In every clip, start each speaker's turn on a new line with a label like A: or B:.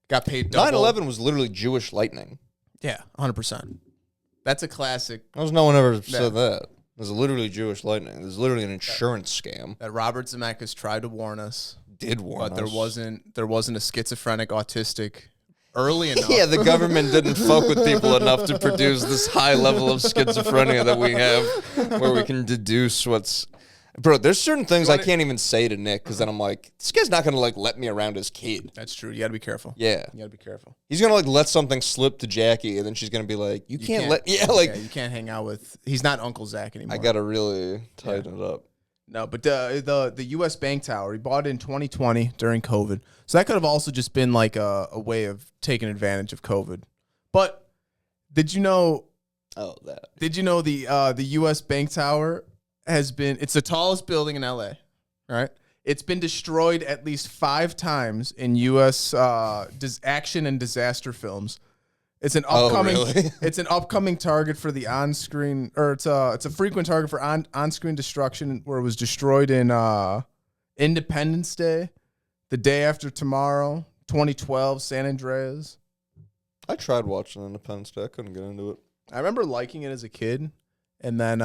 A: Got paid double.
B: 9/11 was literally Jewish lightning.
A: Yeah, 100%. That's a classic.
B: No one ever said that. It was literally Jewish lightning. It was literally an insurance scam.
A: That Robert Zemeckis tried to warn us.
B: Did warn us.
A: But there wasn't a schizophrenic, autistic early enough.
B: Yeah, the government didn't fuck with people enough to produce this high level of schizophrenia that we have, where we can deduce what's... Bro, there's certain things I can't even say to Nick, because then I'm like, this guy's not going to, like, let me around his kid.
A: That's true. You got to be careful.
B: Yeah.
A: You got to be careful.
B: He's going to, like, let something slip to Jackie, and then she's going to be like, you can't let... Yeah, like...
A: Yeah, you can't hang out with... He's not Uncle Zach anymore.
B: I got to really tighten it up.
A: No, but the U.S. Bank Tower, he bought it in 2020 during COVID. So that could have also just been, like, a way of taking advantage of COVID. But did you know...
B: Oh, that.
A: Did you know the U.S. Bank Tower... it's the tallest building in LA, right? It's been destroyed at least 5 times in U.S. Action and disaster films. It's an upcoming.
B: really?
A: It's an upcoming target for the on-screen, or it's a frequent target for on-screen destruction, where it was destroyed in Independence Day, The Day After Tomorrow, 2012, San Andreas.
B: I tried watching Independence Day. I couldn't get into it.
A: I remember liking it as a kid, and then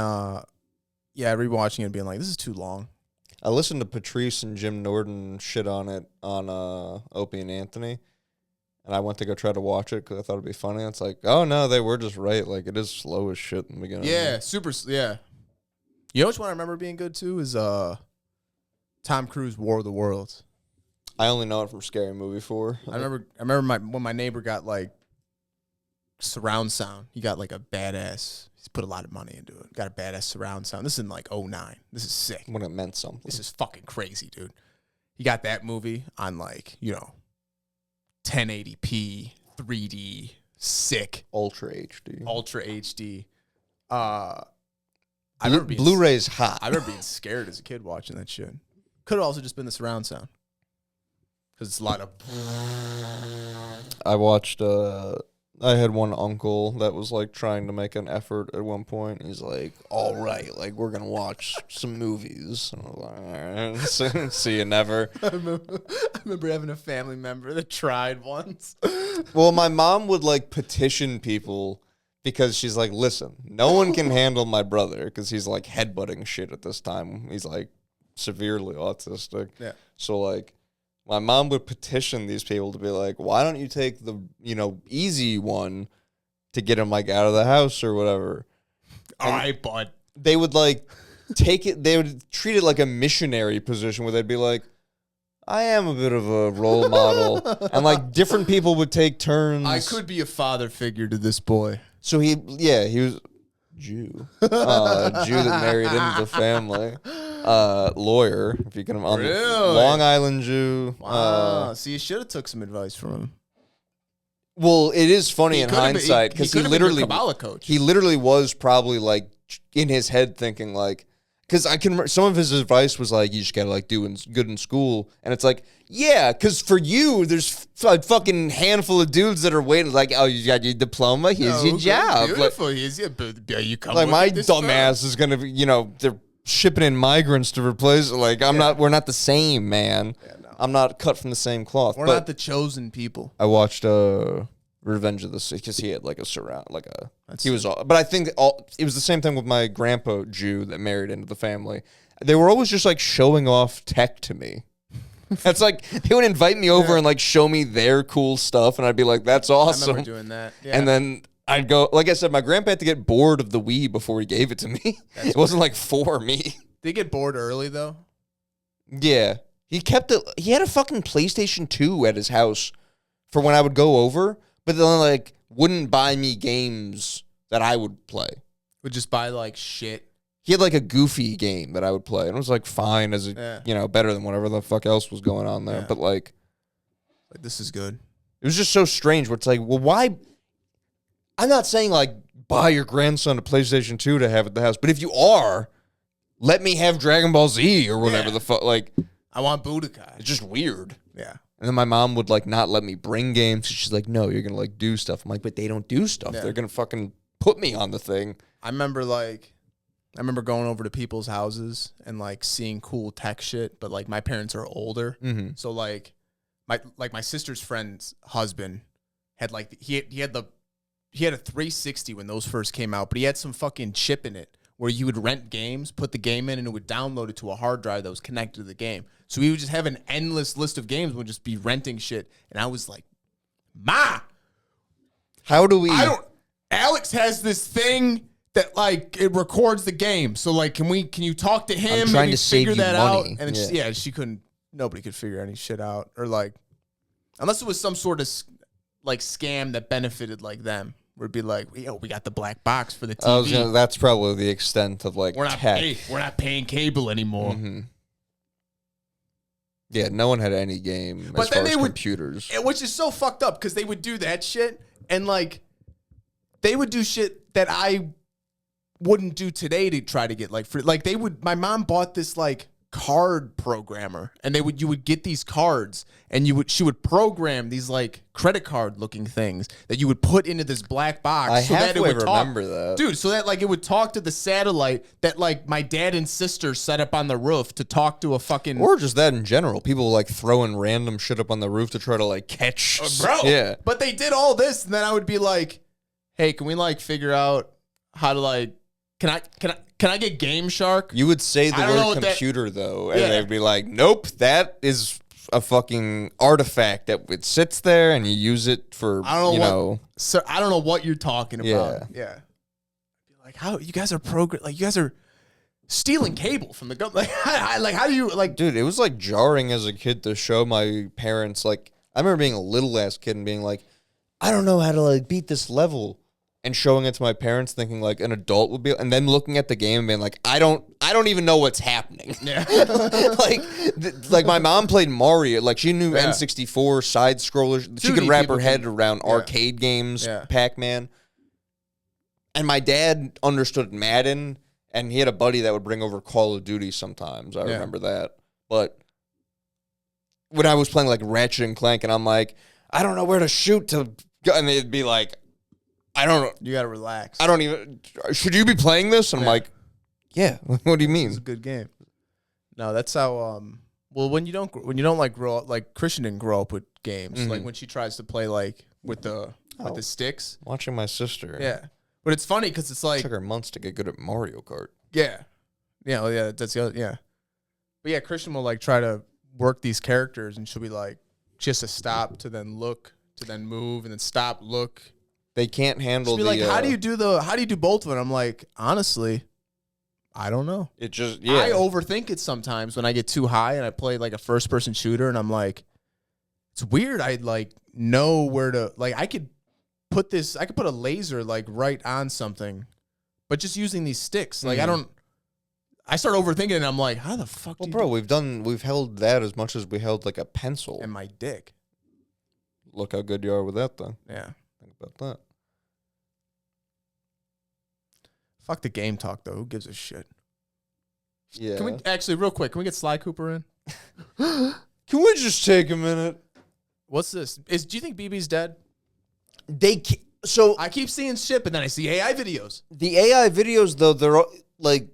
A: rewatching it and being like, this is too long.
B: I listened to Patrice and Jim Norton shit on it on Opie and Anthony, and I went to go try to watch it because I thought it'd be funny. It's like, oh no, they were just right. Like, it is slow as shit in the beginning.
A: Yeah, yeah. You know which one I remember being good too is Tom Cruise War of the Worlds.
B: I only know it from Scary Movie 4.
A: I remember when my neighbor got like surround sound. He got like a badass. He's put a lot of money into it. Got a badass surround sound. This is in like 2009. This is sick.
B: When it meant something.
A: This is fucking crazy, dude. He got that movie on like, 1080p, 3D, sick.
B: Ultra HD.
A: I remember being
B: Blu-ray's hot.
A: I remember being scared as a kid watching that shit. Could have also just been the surround sound. Because it's a lot of...
B: I watched... I had one uncle that was like trying to make an effort at one point. He's like, all right, like we're going to watch some movies. And I was like, all right, see you never.
A: I remember having a family member that tried once.
B: Well, my mom would like petition people because she's like, listen, no one can handle my brother because he's like headbutting shit at this time. He's like severely autistic.
A: Yeah.
B: So like, my mom would petition these people to be like, why don't you take the, easy one to get him like out of the house or whatever.
A: All right, bud.
B: They would like take it, they would treat it like a missionary position where they'd be like, I am a bit of a role model. And like different people would take turns.
A: I could be a father figure to this boy.
B: So he was Jew. Jew that married into the family. Lawyer, if you can,
A: really?
B: Long Island Jew.
A: Wow. So you should have took some advice from him.
B: Well, it is funny in hindsight because he literally was probably like in his head thinking like, because some of his advice was like, you just gotta like do good in school, and it's like, yeah, because for you, there's a fucking handful of dudes that are waiting like, oh, you got your diploma, here's your job.
A: Beautiful,
B: like,
A: here's your, you come
B: like my
A: this
B: dumbass is gonna be, they're shipping in migrants to replace it. Like we're not the same, man. Yeah, no. I'm not cut from the same cloth.
A: We're not the chosen people.
B: I watched Revenge of the Sith because he had like a surround, like a.
A: That's
B: he was all, but I think it was the same thing with my grandpa Jew that married into the family. They were always just like showing off tech to me. That's like they would invite me over and like show me their cool stuff, and I'd be like, "That's awesome."
A: I remember doing that. Yeah.
B: And then I'd go, like I said, my grandpa had to get bored of the Wii before he gave it to me. It wasn't like for me.
A: Did he get bored early though?
B: Yeah, he kept it. He had a fucking PlayStation 2 at his house for when I would go over. But then, like, wouldn't buy me games that I would play.
A: Would just buy, like, shit.
B: He had, like, a goofy game that I would play. And it was, like, fine as, better than whatever the fuck else was going on there. Yeah. But, like,
A: this is good.
B: It was just so strange where it's like, well, why? I'm not saying, like, buy your grandson a PlayStation 2 to have at the house. But if you are, let me have Dragon Ball Z or whatever the fuck. Like,
A: I want Budokai.
B: It's just weird.
A: Yeah.
B: And then my mom would, like, not let me bring games. She's like, no, you're going to, like, do stuff. I'm like, but they don't do stuff. Yeah. They're going to fucking put me on the thing.
A: I remember going over to people's houses and, like, seeing cool tech shit. But, like, my parents are older.
B: Mm-hmm.
A: So, like, my sister's friend's husband had like he had a 360 when those first came out, but he had some fucking chip in it where you would rent games, put the game in, and it would download it to a hard drive that was connected to the game. So we would just have an endless list of games. We'd just be renting shit, and I was like, "Ma,
B: how do we?"
A: Alex has this thing that like it records the game. So like, can you talk to him?
B: I'm trying to save you money.
A: Out? And then she couldn't. Nobody could figure any shit out, or like, unless it was some sort of like scam that benefited like them. Would be like, yo, we got the black box for the TV.
B: That's probably the extent of like
A: we're not paying cable anymore.
B: Mm-hmm. Yeah, no one had any game
A: but
B: as
A: then
B: far
A: they
B: as
A: would,
B: computers.
A: Which is so fucked up because they would do that shit and like they would do shit that I wouldn't do today to try to get like free. Like my mom bought this like card programmer and you would get these cards and she would program these like credit card looking things that you would put into this black box
B: that it would remember that.
A: Dude, so that like it would talk to the satellite that like my dad and sister set up on the roof to talk to a fucking
B: or just that in general. People like throwing random shit up on the roof to try to like catch
A: bro.
B: Yeah.
A: But they did all this and then I would be like, "Hey, can we like figure out how to like Can I get Game Shark?"
B: You would say the word computer, though, and they'd be like, "Nope, that is a fucking artifact that sits there, and you use it for,
A: I don't know what you're talking about. Yeah. Like, how you guys are you guys are stealing cable from the government. Like, how do you, like...
B: Dude, it was, like, jarring as a kid to show my parents, like, I remember being a little-ass kid and being like, I don't know how to, like, beat this level. And showing it to my parents, thinking like an adult would be, and then looking at the game and being like, I don't even know what's happening.
A: Yeah.
B: like my mom played Mario, like she knew N64 side scrollers. She could wrap her head around arcade games, Pac-Man. And my dad understood Madden, and he had a buddy that would bring over Call of Duty sometimes. I remember that. But when I was playing like Ratchet and Clank, and I'm like, I don't know where to shoot to go, and they'd be like, I don't know.
A: You gotta relax.
B: I don't even. Should you be playing this? And I'm like, yeah. What do you mean?
A: It's a good game. No, that's how. Well, when you don't like grow up, like Christian didn't grow up with games. Mm-hmm. Like when she tries to play like with the sticks.
B: Watching my sister.
A: Yeah, but it's funny because it's like
B: it took her months to get good at Mario Kart.
A: Yeah, that's the other. Yeah, but yeah, Christian will like try to work these characters, and she'll be like, just to stop, to then look, to then move, and then stop, look.
B: They can't handle
A: the... like, how do you do both of it? I'm like, honestly, I don't know.
B: It just,
A: I overthink it sometimes when I get too high and I play like a first-person shooter and I'm like, it's weird. I like know where to, like, I could put a laser like right on something, but just using these sticks. Like, I start overthinking it and I'm like, how the fuck
B: we've held that as much as we held like a pencil.
A: And my dick.
B: Look how good you are with that, though.
A: Yeah.
B: About that.
A: Fuck the game talk though. Who gives a shit?
B: Yeah.
A: Can we actually real quick? Can we get Sly Cooper in?
B: Can we just take a minute?
A: What's this? Do you think Bibi's dead?
B: So
A: I keep seeing shit, but then I see AI videos.
B: The AI videos though, they're like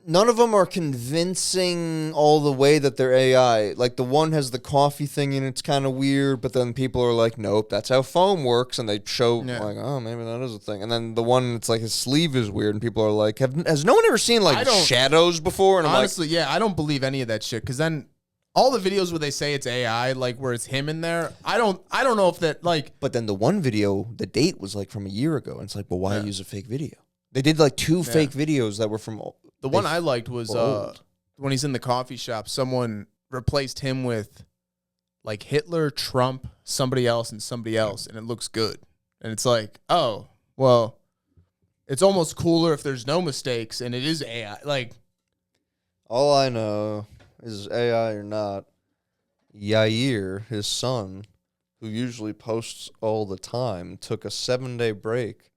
B: none of them are convincing all the way that they're AI. Like the one has the coffee thing and it's kind of weird, but then people are like, nope, that's how foam works. And they show like, oh, maybe that is a thing. And then the one that's like his sleeve is weird and people are like, has no one ever seen like shadows before? And
A: honestly, I don't believe any of that shit. Because then all the videos where they say it's AI, like where it's him in there, I don't know if that like.
B: But then the one video, the date was like from a year ago. And it's like, well, why use a fake video? They did like 2 fake videos that were from.
A: The one I liked was when he's in the coffee shop, someone replaced him with like Hitler, Trump, somebody else, and somebody else, and it looks good. And it's like, oh, well, it's almost cooler if there's no mistakes and it is AI. Like,
B: all I know is AI or not, Yair, his son, who usually posts all the time, took a 7-day break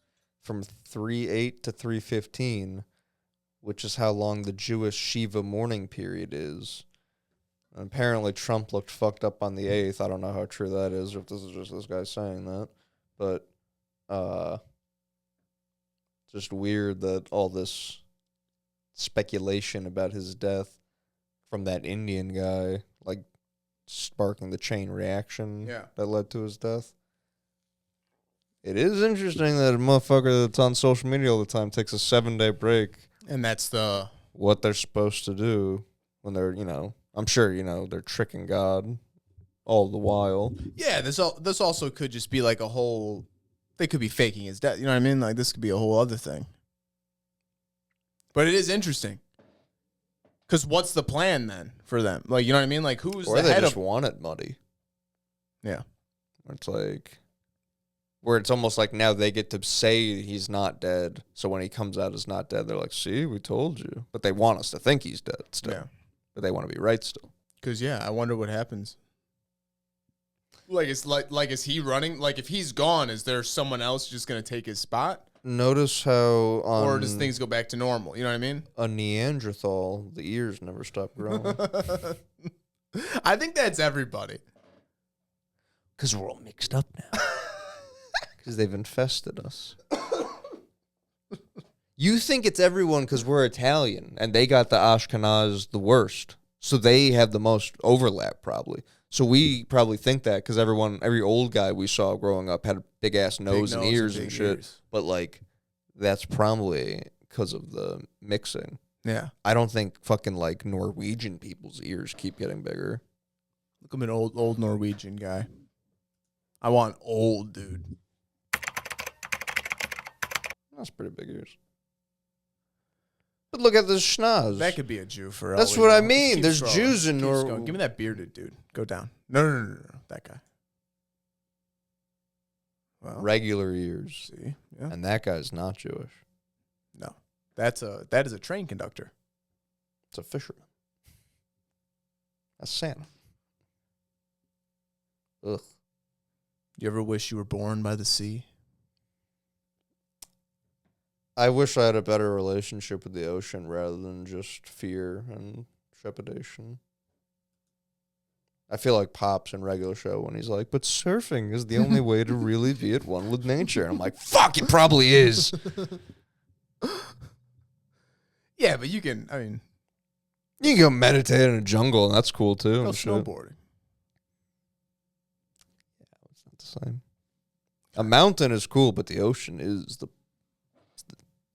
B: from 3/8 to 3/15. Which is how long the Jewish Shiva mourning period is. And apparently Trump looked fucked up on the 8th. I don't know how true that is, or if this is just this guy saying that. But just weird that all this speculation about his death from that Indian guy, like, sparking the chain reaction that led to his death. It is interesting that a motherfucker that's on social media all the time takes a 7-day break.
A: And that's
B: what they're supposed to do when they're, I'm sure, they're tricking God all the while.
A: Yeah, this also could just be like a whole, they could be faking his death. You know what I mean? Like this could be a whole other thing. But it is interesting. Because what's the plan then for them? Like, you know what I mean? Like who's the head of... Or
B: they just want it muddy.
A: Yeah.
B: It's like... Where it's almost like now they get to say he's not dead. So when he comes out as not dead, they're like, see, we told you. But they want us to think he's dead still. Yeah. But they want to be right still.
A: Because, I wonder what happens. Like, is he running? Like, if he's gone, is there someone else just going to take his spot?
B: Notice how...
A: or does things go back to normal? You know what I mean?
B: A Neanderthal, the ears never stop growing.
A: I think that's everybody.
B: Because we're all mixed up now. Because they've infested us. You think it's everyone because we're Italian, and they got the Ashkenaz the worst. So they have the most overlap, probably. So we probably think that because every old guy we saw growing up had a big-ass nose and ears and shit. Ears. But, like, that's probably because of the mixing.
A: Yeah.
B: I don't think fucking, like, Norwegian people's ears keep getting bigger.
A: Look, I'm an old Norwegian guy. I want old, dude.
B: That's pretty big ears. But look at this schnoz.
A: That could be a Jew for all.
B: That's what I mean. There's Jews in Norway.
A: Give me that bearded dude. Go down. No. That guy.
B: Well, regular ears.
A: See? Yeah.
B: And that guy's not Jewish.
A: No. That is a train conductor.
B: It's a fisherman. That's Santa. Ugh.
A: You ever wish you were born by the sea?
B: I wish I had a better relationship with the ocean rather than just fear and trepidation. I feel like Pops in Regular Show when he's like, but surfing is the only way to really be at one with nature. And I'm like, fuck, it probably is.
A: Yeah, but you can
B: go meditate in a jungle, and that's cool, too.
A: Go snowboarding.
B: Yeah, it's not the same. A mountain is cool, but the ocean is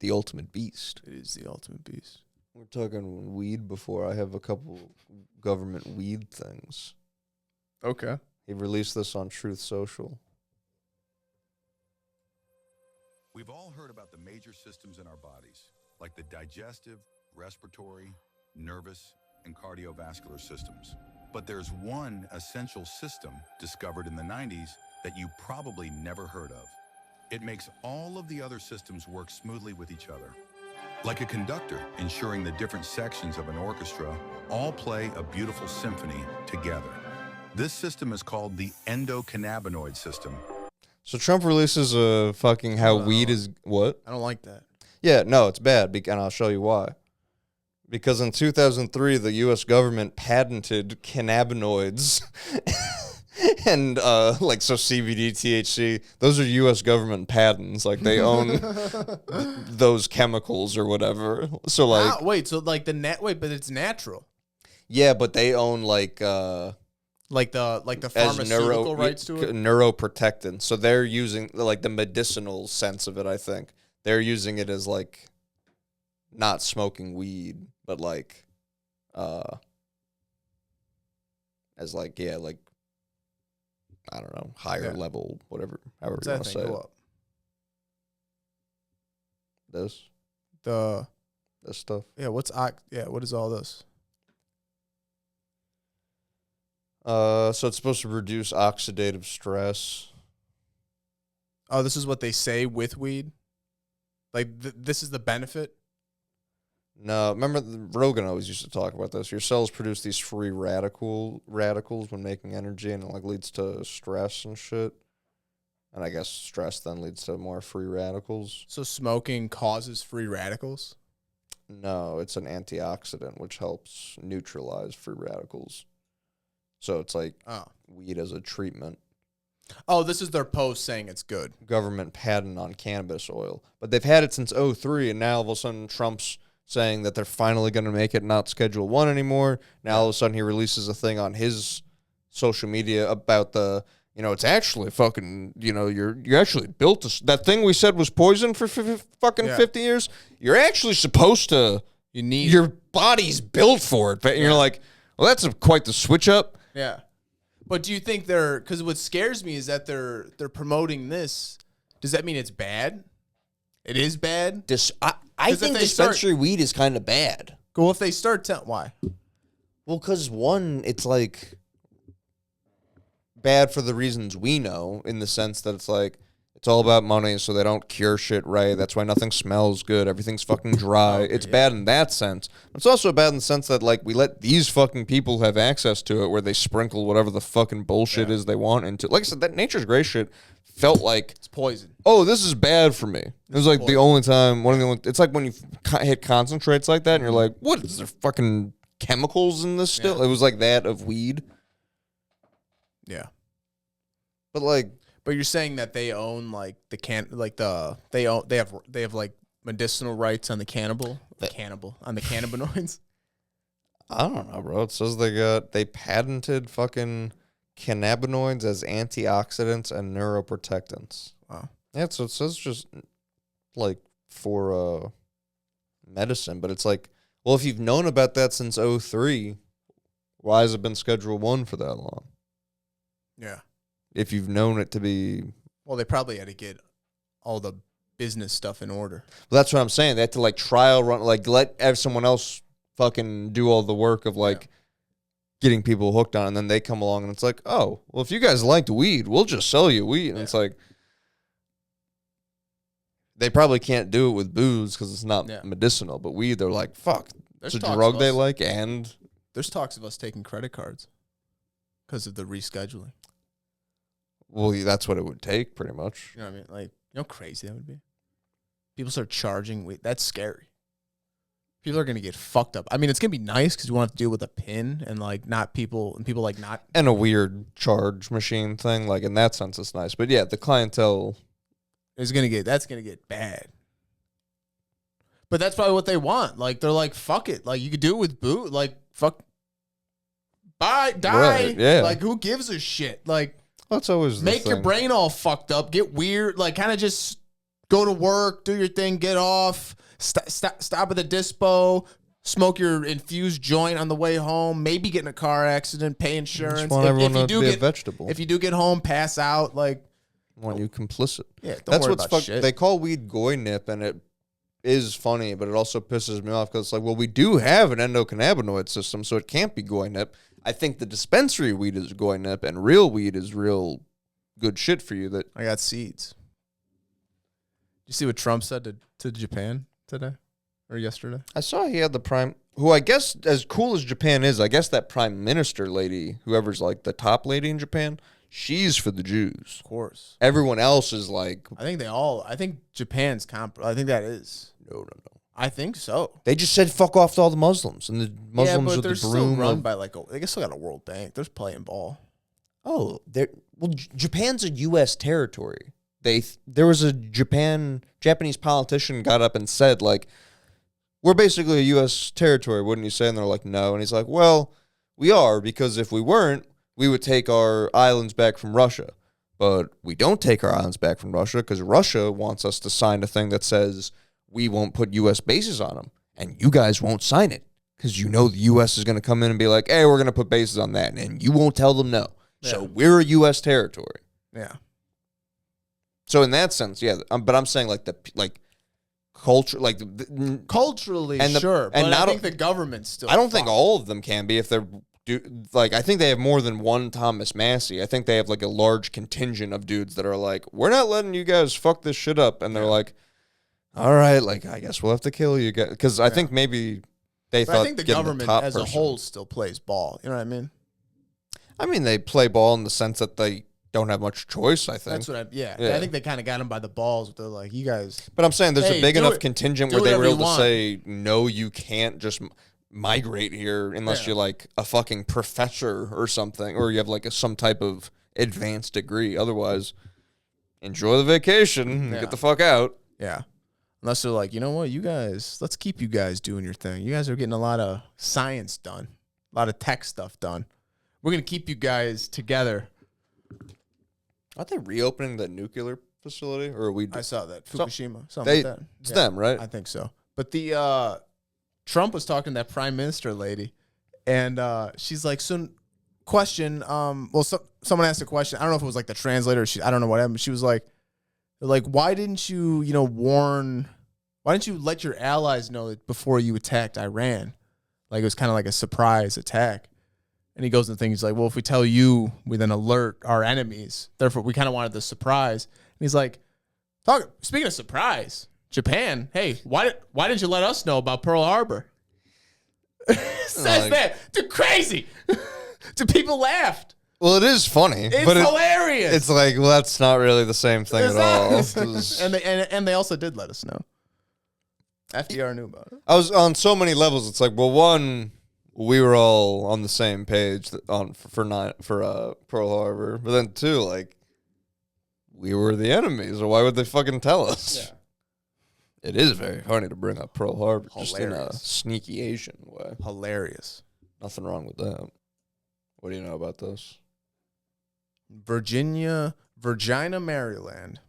B: the ultimate beast.
A: It is the ultimate beast.
B: We're talking weed before. I have a couple government weed things.
A: Okay.
B: He released this on Truth Social.
C: We've all heard about the major systems in our bodies, like the digestive, respiratory, nervous, and cardiovascular systems. But there's one essential system discovered in the 90s that you probably never heard of. It makes all of the other systems work smoothly with each other. Like a conductor, ensuring the different sections of an orchestra all play a beautiful symphony together. This system is called the endocannabinoid system.
B: So Trump releases a fucking how weed is... What?
A: I don't like that.
B: Yeah, no, it's bad, and I'll show you why. Because in 2003, the U.S. government patented cannabinoids... And, so CBD, THC, those are U.S. government patents. Like, they own those chemicals or whatever. So, like...
A: but it's natural.
B: Yeah, but they own, like
A: the pharmaceutical rights to it?
B: Neuroprotectant. So they're using, like, the medicinal sense of it, I think. They're using it as, like, not smoking weed, but, like, as, like, yeah, like, I don't know, higher level, whatever, however you want to say it. This stuff.
A: Yeah, what is all this?
B: So it's supposed to reduce oxidative stress.
A: Oh, this is what they say with weed? Like, this is the benefit?
B: No, remember Rogan always used to talk about this. Your cells produce these free radicals when making energy, and it like leads to stress and shit. And I guess stress then leads to more free radicals.
A: So smoking causes free radicals?
B: No, it's an antioxidant which helps neutralize free radicals. So it's like weed as a treatment.
A: Oh, this is their post saying it's good.
B: Government patent on cannabis oil. But they've had it since 2003, and now all of a sudden Trump's saying that they're finally going to make it not Schedule 1 anymore. Now all of a sudden he releases a thing on his social media about the, it's actually fucking, you're actually built to, that thing we said was poison for fucking 50 years. You're actually supposed to, your body's built for it. But you're like, well, that's quite the switch up.
A: Yeah. But do you think because what scares me is that they're promoting this. Does that mean it's bad? It is bad?
B: I think dispensary weed is kind of bad.
A: Well, if they start why?
B: Well, because one, it's like bad for the reasons we know, in the sense that it's like, it's all about money, so they don't cure shit right. That's why nothing smells good. Everything's fucking dry. It's bad in that sense. It's also bad in the sense that, like, we let these fucking people have access to it, where they sprinkle whatever the fucking bullshit is they want into. Like I said, that Nature's Grey shit felt like
A: it's poison.
B: Oh, this is bad for me. It was like the only time. It's like when you hit concentrates like that, and you're like, "What is there fucking chemicals in this still?" Yeah. It was like that of weed.
A: Yeah,
B: but like.
A: But you're saying that they own like they have like medicinal rights on the cannabinoids.
B: I don't know, bro. It says they patented fucking cannabinoids as antioxidants and neuroprotectants.
A: Wow.
B: Yeah, so it says just like for medicine, but it's like, well, if you've known about that since 2003, why has it been Schedule 1 for that long?
A: Yeah.
B: If you've known it to be...
A: Well, they probably had to get all the business stuff in order.
B: Well, that's what I'm saying. They had to, like, trial run, like, have someone else fucking do all the work of, like, getting people hooked on it, and then they come along, and it's like, oh, well, if you guys liked weed, we'll just sell you weed. And it's like... They probably can't do it with booze because it's not medicinal, but weed, they're like, fuck, it's a drug they like, and...
A: There's talks of us taking credit cards because of the rescheduling.
B: Well, that's what it would take, pretty much.
A: You know what I mean? Like, how crazy that would be? People start charging weed. That's scary. People are going to get fucked up. I mean, it's going to be nice because you won't have to deal with a pin and, like, people like not...
B: And a weird charge machine thing. Like, in that sense, it's nice. But, yeah, the clientele...
A: That's going to get bad. But that's probably what they want. Like, they're like, fuck it. Like, you could do it with boo. Like, fuck. Die.
B: Right, yeah.
A: Like, who gives a shit? Like...
B: That's always the
A: Make
B: thing.
A: your brain all fucked up, get weird, like kind of just go to work, do your thing, get off, stop at the dispo, smoke your infused joint on the way home, maybe get in a car accident, pay insurance.
B: I just want everyone to be a vegetable.
A: If you do get home, pass out, like...
B: I want you complicit.
A: Yeah, that's what's fucked.
B: They call weed goy nip, and it is funny, but it also pisses me off because it's like, well, we do have an endocannabinoid system, so it can't be goy nip. I think the dispensary weed is goy nip, and real weed is real good shit for you. That
A: I got seeds. You see what Trump said to Japan today or yesterday?
B: I saw he had the prime, who I guess, as cool as Japan is, I guess that prime minister lady, whoever's like the top lady in Japan, she's for the Jews.
A: Of course.
B: Everyone else is like...
A: I think Japan's I think that is.
B: No.
A: I think so.
B: They just said fuck off to all the Muslims, and the Muslims with the broom.
A: Still run by they still got a World Bank. They're playing ball.
B: Oh, Japan's a U.S. territory. There was a Japanese politician got up and said, like, we're basically a U.S. territory, wouldn't you say? And they're like, no. And he's like, well, we are, because if we weren't, we would take our islands back from Russia. But we don't take our islands back from Russia because Russia wants us to sign a thing that says we won't put U.S. bases on them, and you guys won't sign it because you know the U.S. is going to come in and be like, hey, we're going to put bases on that, and you won't tell them no. Yeah. So we're a U.S. territory.
A: Yeah.
B: So in that sense, yeah, but I'm saying like culture, like
A: culturally, sure, but I think the government still.
B: I don't think all of them can be if they're I think they have more than one Thomas Massey. I think they have like a large contingent of dudes that are like, we're not letting you guys fuck this shit up, and they're like, all right, like, I guess we'll have to kill you guys. Because I think maybe they thought...
A: I think the government as a whole still plays ball. You know what I mean?
B: I mean, they play ball in the sense that they don't have much choice, I think.
A: That's what I think they kind of got them by the balls. They're like, you guys...
B: But I'm saying there's a big enough contingent where they were able to say, no, you can't just migrate here unless you're like a fucking professor or something, or you have like some type of advanced degree. Otherwise, enjoy the vacation and get the fuck out.
A: Yeah. Unless they're like, you know what, you guys, let's keep you guys doing your thing. You guys are getting a lot of science done, a lot of tech stuff done. We're going to keep you guys together.
B: Aren't they reopening the nuclear facility? Or are we?
A: I saw that. Fukushima. Something like that.
B: It's them, right?
A: I think so. But the Trump was talking to that prime minister lady, and she's like, so question, someone asked a question. I don't know if it was like the translator. I don't know what happened. She was like, why didn't you, warn, why didn't you let your allies know that before you attacked Iran? Like, it was kind of like a surprise attack. And he goes and thinks, he's like, well, if we tell you, we then alert our enemies. Therefore, we kind of wanted the surprise. And he's like, speaking of surprise, Japan, hey, why didn't you let us know about Pearl Harbor? Says that. They're crazy. The people laughed.
B: Well, it is funny.
A: It's hilarious.
B: It's like, well, that's not really the same thing at all.
A: And they also did let us know. FDR knew about it.
B: I was on so many levels. It's like, well, one, we were all on the same page for Pearl Harbor, but then two, like, we were the enemies, so why would they fucking tell us? Yeah. It is very funny to bring up Pearl Harbor, just in a sneaky Asian way.
A: Hilarious.
B: Nothing wrong with that. What do you know about this?
A: Virginia, Maryland.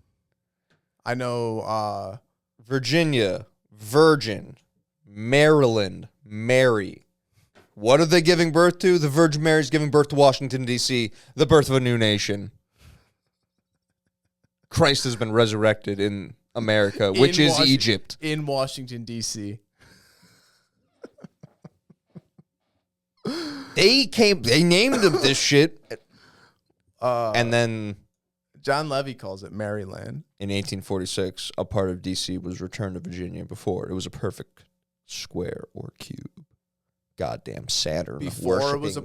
A: I know
B: Virginia, Virgin, Maryland, Mary. What are they giving birth to? The Virgin Mary's giving birth to Washington, D.C., the birth of a new nation. Christ has been resurrected in America, which is Egypt.
A: In Washington, D.C.
B: They named them this shit. And then
A: John Levy calls it Maryland.
B: In 1846, a part of D.C. was returned to Virginia before. It was a perfect square or cube. Goddamn Saturn.
A: Before it was a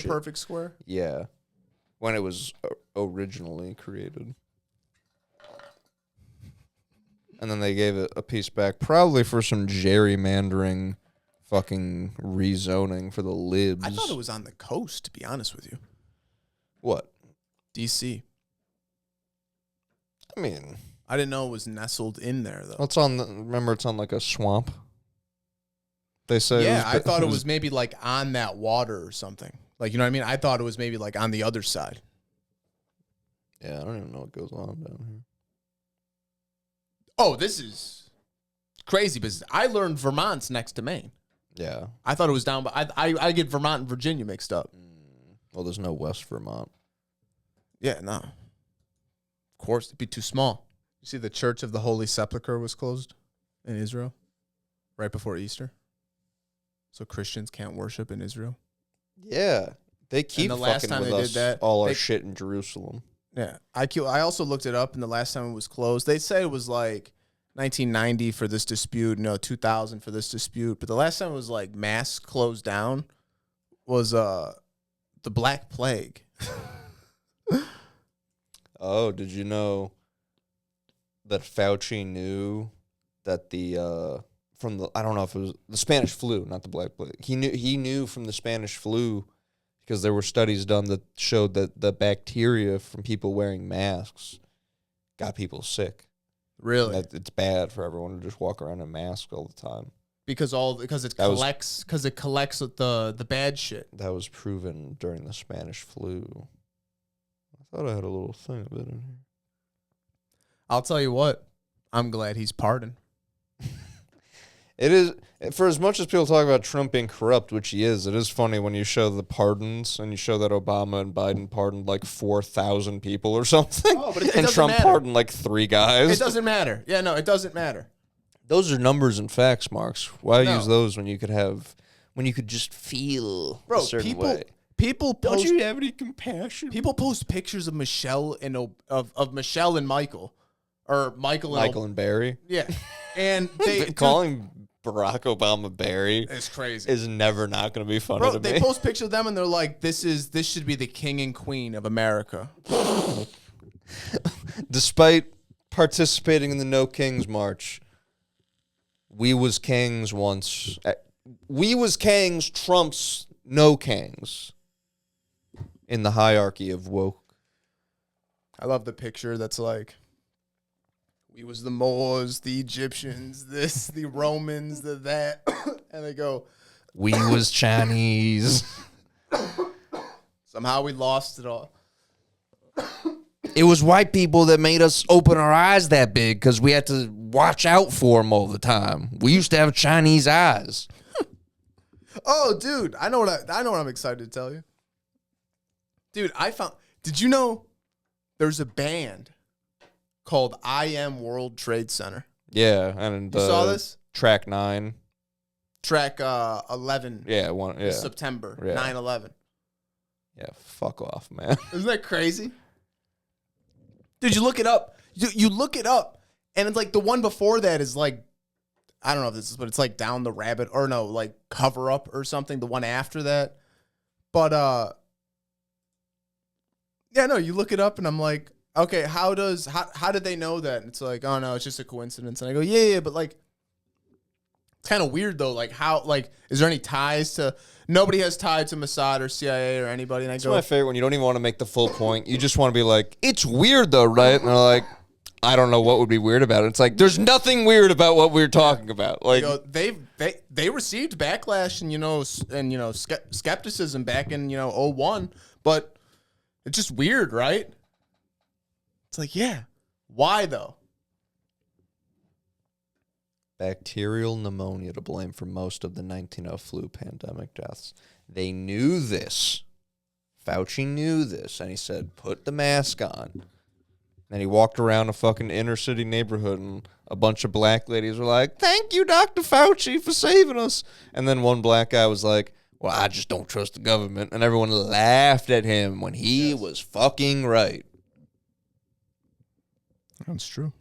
A: perfect square?
B: Yeah. When it was originally created. And then they gave it a piece back, probably for some gerrymandering fucking rezoning for the libs.
A: I thought it was on the coast, to be honest with you.
B: What?
A: D.C.
B: I mean,
A: I didn't know it was nestled in there, though.
B: It's on remember, it's on like a swamp. They say.
A: Yeah, I thought it was maybe like on that water or something. Like, you know what I mean? I thought it was maybe like on the other side.
B: Yeah, I don't even know what goes on down here.
A: Oh, this is crazy business. I learned Vermont's next to Maine.
B: Yeah.
A: I thought it was down, but I get Vermont and Virginia mixed up.
B: Well, there's no West Vermont.
A: Yeah, no. Of course, it'd be too small. You see the Church of the Holy Sepulchre was closed in Israel right before Easter. So Christians can't worship in Israel.
B: Yeah. They keep fucking with us all our shit in Jerusalem.
A: Yeah. I also looked it up, and the last time it was closed, they said it was like 1990 for this dispute, 2000 for this dispute. But the last time it was like mass closed down was the Black Plague.
B: Oh, did you know that Fauci knew that I don't know if it was the Spanish flu, not the Black Plague. He knew from the Spanish flu because there were studies done that showed that the bacteria from people wearing masks got people sick.
A: Really?
B: That it's bad for everyone to just walk around in masks all the time.
A: Because it collects the bad shit.
B: That was proven during the Spanish flu. I thought I had a little thing of it in here.
A: I'll tell you what, I'm glad he's pardoned.
B: It is, for as much as people talk about Trump being corrupt, which he is, it is funny when you show the pardons and you show that Obama and Biden pardoned like 4,000 people or something.
A: Oh, but
B: and Trump pardoned like 3 guys.
A: It doesn't matter. Yeah, no, it doesn't matter.
B: Those are numbers and facts, Marks. Why use those when you could just feel a certain way?
A: People post,
B: don't you have any compassion?
A: People post pictures of Michelle and of Michelle and Michael, or Michael
B: and Barry.
A: Yeah, and they
B: calling Barack Obama Barry
A: is crazy.
B: Is never not going to be funny to me.
A: They post pictures of them and they're like, "This should be the king and queen of America."
B: Despite participating in the No Kings March, we was kings once. We was kings trumps no kings in the hierarchy of woke.
A: I love the picture that's like, we was the Moors, the Egyptians, the Romans, that, and they go,
B: we was Chinese.
A: Somehow we lost it all.
B: It was white people that made us open our eyes that big because we had to watch out for them all the time. We used to have Chinese eyes.
A: Oh, dude, I know what I'm excited to tell you. Dude, did you know there's a band called I Am World Trade Center?
B: Yeah, and
A: you saw this?
B: Track 9.
A: Track 11.
B: Yeah,
A: September,
B: yeah.
A: 9/11.
B: Yeah, fuck off, man.
A: Isn't that crazy? Dude, you look it up. You look it up, and it's like the one before that is like, I don't know if this is, but it's like Down the Rabbit, or no, like Cover Up or something, the one after that. But, yeah, no, you look it up, and I'm like, okay, how did they know that? And it's like, oh, no, it's just a coincidence. And I go, yeah, but like, it's kind of weird, though. Like, how, like, is there any ties to, nobody has tied to Mossad or CIA or anybody. And I go,
B: my favorite when you don't even want to make the full point. You just want to be like, it's weird, though, right? And they're like, I don't know what would be weird about it. It's like, there's nothing weird about what we're talking about. Like,
A: they received backlash and, skepticism back in, 01, but it's just weird, right? It's like, yeah. Why, though?
B: bacterial pneumonia to blame for most of the 1900 flu pandemic deaths. They knew this. Fauci knew this, and he said, put the mask on. And he walked around a fucking inner city neighborhood, and a bunch of black ladies were like, thank you, Dr. Fauci, for saving us. And then one black guy was like, well, I just don't trust the government. And everyone laughed at him when he was fucking right.
A: That's true.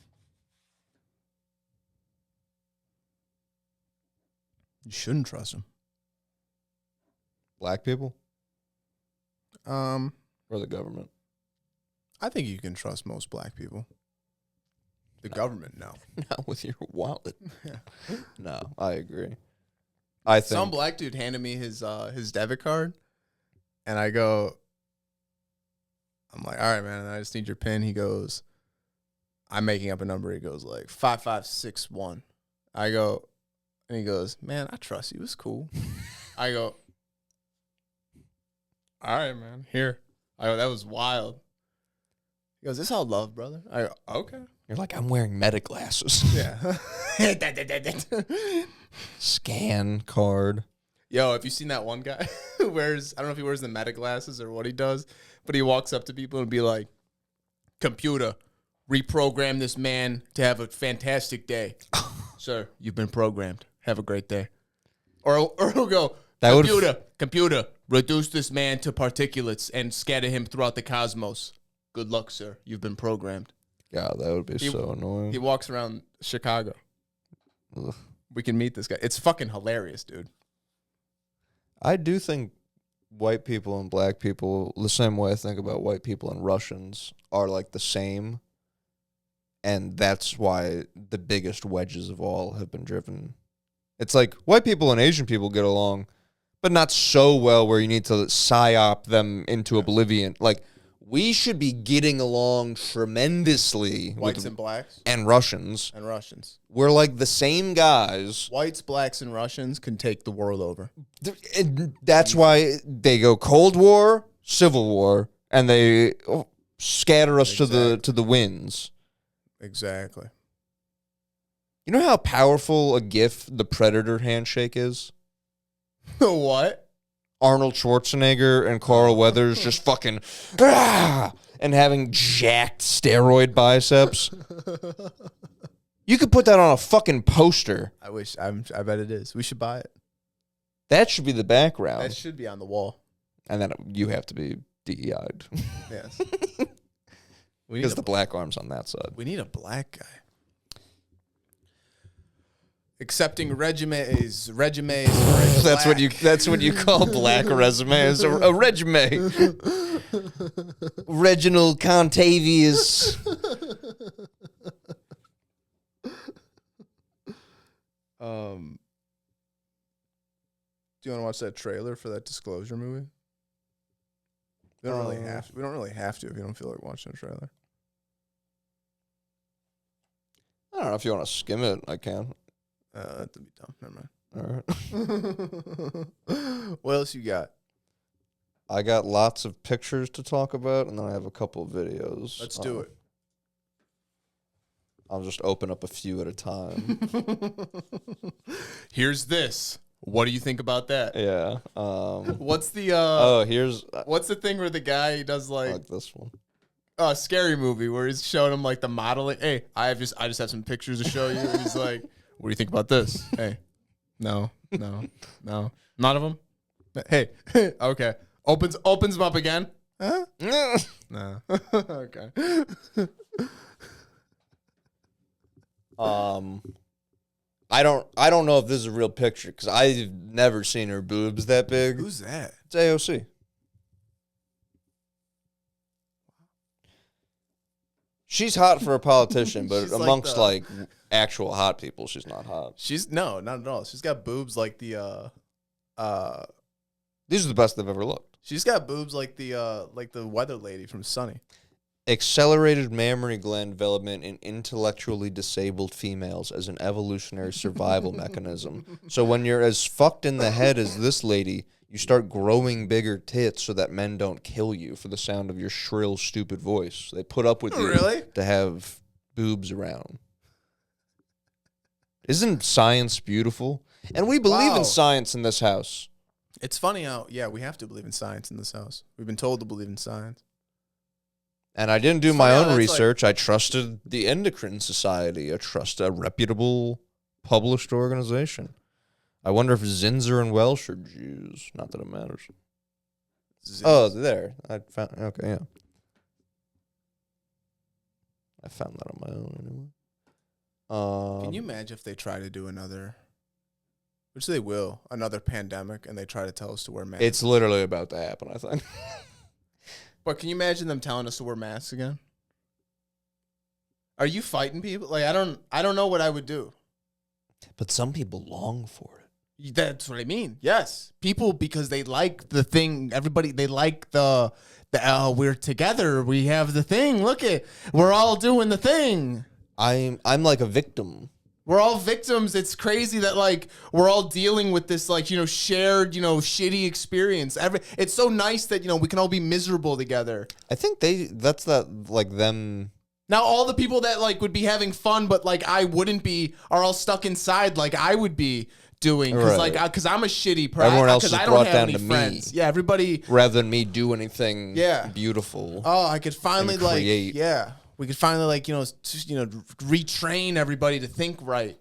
A: You shouldn't trust him.
B: Black people? Or the government?
A: I think you can trust most black people. The government, no.
B: Not with your wallet.
A: Yeah.
B: No, I agree. I think
A: some black dude handed me his debit card, and I go, I'm like, all right, man, I just need your PIN. He goes, I'm making up a number. He goes like 5561. I go, and he goes, man, I trust you. It's cool. I go, all right, man, here. I go, that was wild. He goes, this all love, brother. I go, okay.
B: You're like, I'm wearing meta glasses.
A: Yeah.
B: Scan card.
A: Yo, have you seen that one guy who wears, I don't know if he wears the meta glasses or what he does, but he walks up to people and be like, computer, reprogram this man to have a fantastic day. Sir, you've been programmed. Have a great day. Or he'll go, computer, reduce this man to particulates and scatter him throughout the cosmos. Good luck, sir. You've been programmed.
B: God, that would be so annoying.
A: He walks around Chicago.
B: Ugh.
A: We can meet this guy. It's fucking hilarious, dude.
B: I do think white people and black people, the same way I think about white people and Russians, are like the same. And that's why the biggest wedges of all have been driven. It's like white people and Asian people get along, but not so well where you need to psyop them into oblivion. Like, we should be getting along tremendously.
A: Whites and blacks.
B: And Russians.
A: And Russians.
B: We're like the same guys.
A: Whites, blacks, and Russians can take the world over.
B: And that's why they go Cold War, Civil War, and they scatter us to the winds.
A: Exactly.
B: You know how powerful a GIF the Predator handshake is?
A: What?
B: Arnold Schwarzenegger and Carl Weathers just fucking and having jacked steroid biceps. You could put that on a fucking poster.
A: I bet it is. We should buy it.
B: That should be the background.
A: That should be on the wall.
B: And then you have to be DEI'd.
A: Yes.
B: Because the black arm's on that side.
A: We need a black guy. Accepting resumes.
B: That's what you call black resumes. A resume. Reginald Contavious.
A: Do you want to watch that trailer for that Disclosure movie? We don't really have to. We don't really have to if you don't feel like watching a trailer.
B: I don't know if you want to skim it. I can.
A: That'd be dumb. Never mind.
B: All right.
A: What else you got?
B: I got lots of pictures to talk about, and then I have a couple of videos.
A: Let's do it.
B: I'll just open up a few at a time.
A: Here's this. What do you think about that?
B: Yeah.
A: What's the what's the thing where the guy does like
B: this one?
A: Scary Movie where he's showing him like the modeling. Hey, I just have some pictures to show you. And he's like, what do you think about this? Hey, no, none of them. Hey, okay. Opens them up again. Huh? No. Okay.
B: I don't know if this is a real picture because I've never seen her boobs that big.
A: Who's that?
B: It's AOC. She's hot for a politician, but amongst like actual hot people, she's not hot.
A: No, not at all. She's got boobs like the
B: These are the best they've ever looked.
A: She's got boobs like the weather lady from Sunny.
B: Accelerated mammary gland development in intellectually disabled females as an evolutionary survival mechanism. So when you're as fucked in the head as this lady, you start growing bigger tits so that men don't kill you for the sound of your shrill, stupid voice. They put up with you to have boobs around. Isn't science beautiful? And we believe in science in this house.
A: It's funny how, we have to believe in science in this house. We've been told to believe in science.
B: And I didn't do my own research. I trusted the Endocrine Society. I trust a reputable, published organization. I wonder if Zinzer and Welsh are Jews. Not that it matters. Oh, there. I found. Okay, yeah. I found that on my own anyway.
A: Can you imagine if they try to do another, which they will, another pandemic, and they try to tell us to wear masks?
B: It's literally about to happen, I think.
A: But can you imagine them telling us to wear masks again? Are you fighting people? Like I don't know what I would do.
B: But some people long for it.
A: That's what I mean. Yes. People, because they like the thing. Everybody, they like the we're together. We have the thing. Look it. We're all doing the thing.
B: I'm like a victim.
A: We're all victims. It's crazy that like we're all dealing with this like, shared, shitty experience. It's so nice that, we can all be miserable together.
B: I think that's like them.
A: Now all the people that like would be having fun, but like I wouldn't be, are all stuck inside like I would be doing because I'm a shitty person.
B: Everyone else is
A: I
B: brought
A: don't have
B: down
A: any
B: to
A: friends.
B: me.
A: Yeah, everybody.
B: Rather than me do anything beautiful.
A: Oh, I could finally
B: create.
A: We could finally retrain everybody to think right.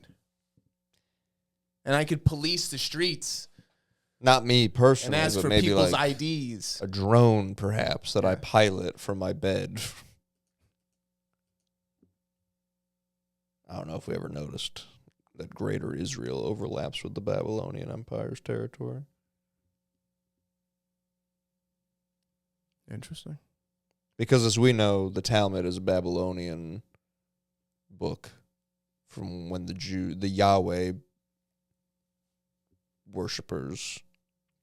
A: And I could police the streets.
B: Not me personally,
A: and ask
B: but
A: for
B: maybe
A: people's
B: like
A: IDs.
B: A drone, perhaps, that I pilot from my bed. I don't know if we ever noticed that Greater Israel overlaps with the Babylonian Empire's territory.
A: Interesting.
B: Because as we know, the Talmud is a Babylonian book from when the Yahweh worshippers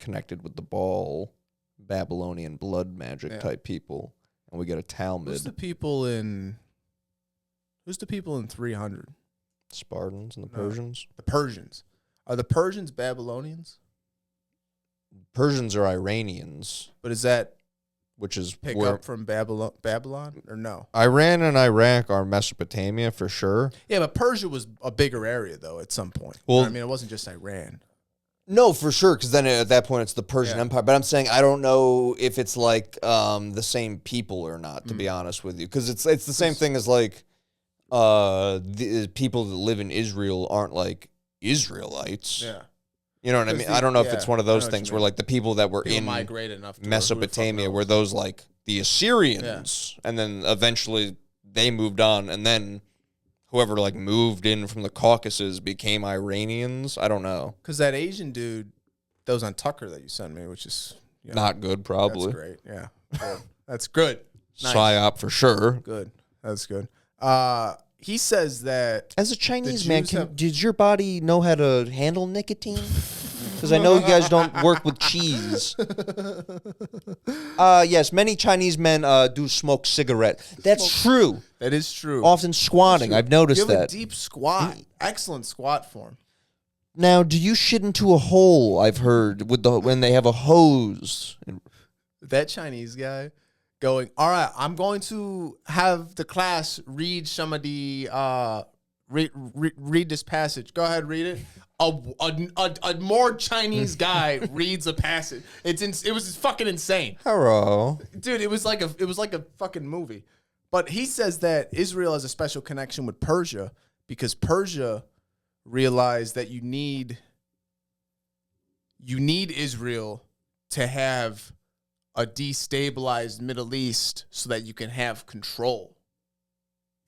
B: connected with the Baal, Babylonian blood magic type people, and we get a Talmud.
A: Who's the people in 300?
B: Spartans and the Persians.
A: The Persians. Are the Persians Babylonians?
B: Persians are Iranians.
A: But is that
B: which is
A: pick up from Babylon or no?
B: Iran and Iraq are Mesopotamia for sure.
A: Yeah, but Persia was a bigger area though at some point. Well, it wasn't just Iran.
B: No, for sure, because then at that point it's the Persian Empire. But I'm saying I don't know if it's like the same people or not, to be honest with you, because it's the same thing as like the people that live in Israel aren't like Israelites.
A: Yeah.
B: You know what I mean? I don't know if it's one of those things where like the people that were in Mesopotamia were those like the Assyrians, and then eventually they moved on, and then whoever like moved in from the Caucasus became Iranians. I don't know.
A: Because that Asian dude that was on Tucker that you sent me, which is
B: not good, probably.
A: That's great. Yeah, good. That's good.
B: Nice. PSYOP for sure.
A: Good. That's good. He says that
B: as a Chinese man, did your body know how to handle nicotine? Because I know you guys don't work with cheese. Yes, many Chinese men do smoke cigarette. That's true.
A: That is true.
B: Often squatting. I've noticed that.
A: You have a deep squat. Excellent squat form.
B: Now, do you shit into a hole? I've heard when they have a hose.
A: that Chinese guy going, all right, I'm going to have the class read some of the read this passage. Go ahead, read it. A more Chinese guy reads a passage. It was fucking insane.
B: Hello,
A: dude. It was like a fucking movie. But he says that Israel has a special connection with Persia because Persia realized that you need Israel to have a destabilized Middle East so that you can have control.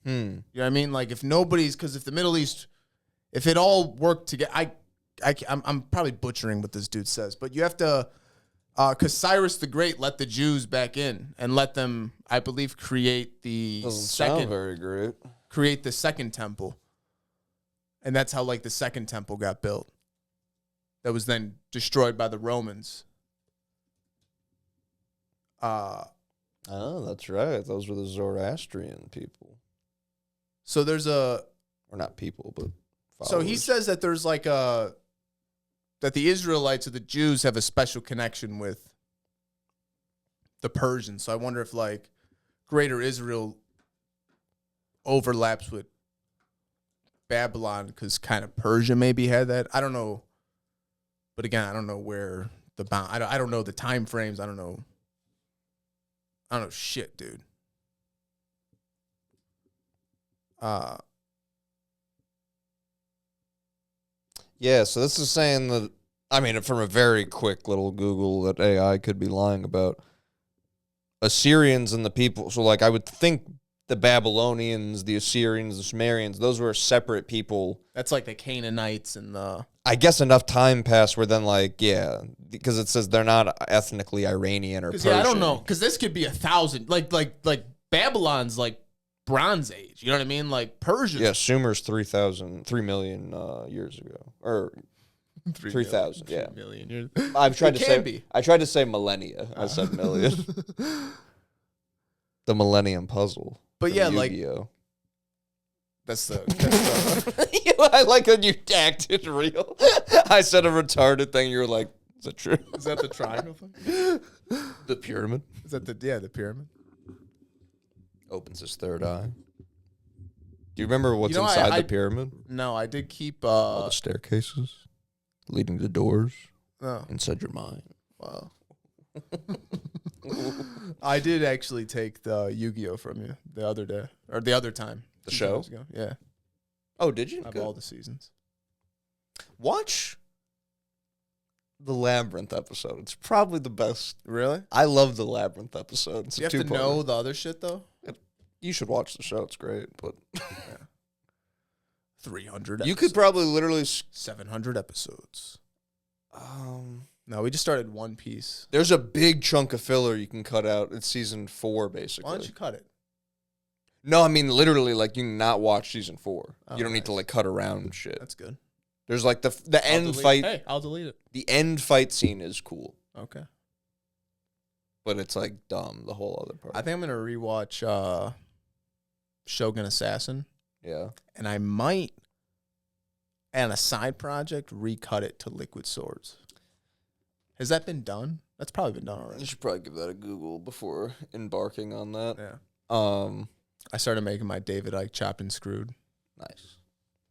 A: You know what I mean? Like if the Middle East, if it all worked together, I'm probably butchering what this dude says, but you have to, because Cyrus the Great let the Jews back in and let them, I believe, create the
B: sound very great.
A: Create the second temple, and that's how like the second temple got built. That was then destroyed by the Romans.
B: Oh, that's right. Those were the Zoroastrian people.
A: So there's
B: or not people, but followers.
A: So he says that there's like that the Israelites or the Jews have a special connection with the Persians. So I wonder if like Greater Israel overlaps with Babylon because kind of Persia maybe had that. I don't know. But again, I don't know where the bound. I don't know the time frames. I don't know shit, dude.
B: Yeah, so this is saying that, I mean, from a very quick little Google that AI could be lying about Assyrians and the people. So, like, I would think the Babylonians, the Assyrians, the Sumerians, those were separate people.
A: That's like the Canaanites and the...
B: I guess enough time passed where then, like, yeah, because it says they're not ethnically Iranian or Persian.
A: Yeah, I don't know, because this could be 1,000. Like Babylon's like Bronze Age. You know what I mean? Like Persia.
B: Yeah, Sumer's 3 million years ago, or 3,000. Yeah,
A: 3 million years.
B: I tried to say millennia. I said million. The Millennium Puzzle.
A: But yeah, like
B: Yu-Gi-Oh.
A: That's the
B: I like when you acted real. I said a retarded thing. You were like, "Is that true?"
A: Is that the triangle thing?
B: The pyramid.
A: Is that the pyramid?
B: Opens his third eye. Do you remember what's inside the pyramid?
A: No, I did keep
B: all the staircases leading to doors
A: Oh.
B: inside your mind.
A: Wow. I did actually take the Yu-Gi-Oh from you the other day or the other time.
B: The show?
A: Ago. Yeah.
B: Oh, did you?
A: I have all the seasons.
B: Watch the Labyrinth episode. It's probably the best.
A: Really?
B: I love the Labyrinth episode. It's
A: you have to know the other shit though.
B: You should watch the show. It's great, but
A: 300.
B: You could probably literally
A: 700 episodes. No, we just started One Piece.
B: There's a big chunk of filler you can cut out. It's season 4, basically.
A: Why don't you cut it?
B: No, I mean literally, like you can not watch season 4.
A: Oh,
B: you don't need to like cut around and shit.
A: That's good.
B: There's like the end fight.
A: Hey, I'll delete it.
B: The end fight scene is cool.
A: Okay.
B: But it's like dumb, the whole other part.
A: I think I'm gonna rewatch Shogun Assassin.
B: Yeah.
A: And I might, and a side project, recut it to Liquid Swords. Has that been done? That's probably been done already.
B: You should probably give that a Google before embarking on that.
A: Yeah. I started making my David Icke chopped and screwed.
B: Nice.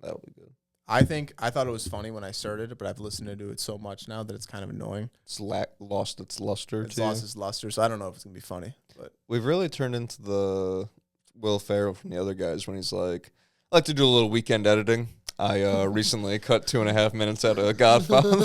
B: That'll be good.
A: I thought it was funny when I started it, but I've listened to it so much now that it's kind of annoying.
B: It's lost its luster.
A: It's lost its luster, so I don't know if it's gonna be funny. But
B: we've really turned into the Will Ferrell from the other guys when he's like, I like to do a little weekend editing. I recently cut 2.5 minutes out of Godfather.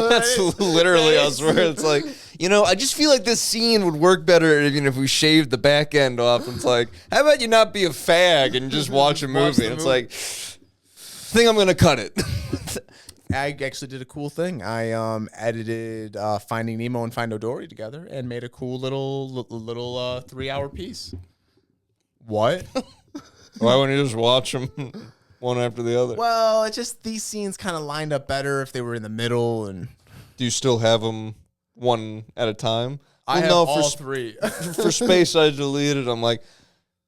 B: That's literally us, where it's like, I just feel like this scene would work better even if we shaved the back end off. And it's like, how about you not be a fag and just watch a movie? And it's like, I think I'm going to cut it.
A: I actually did a cool thing. I edited Finding Nemo and Finding Dory together and made a cool little 3-hour piece. What?
B: Why wouldn't you just watch them one after the other?
A: Well, it's just these scenes kind of lined up better if they were in the middle. And
B: do you still have them one at a time?
A: I have all three.
B: For space, I deleted. I'm like,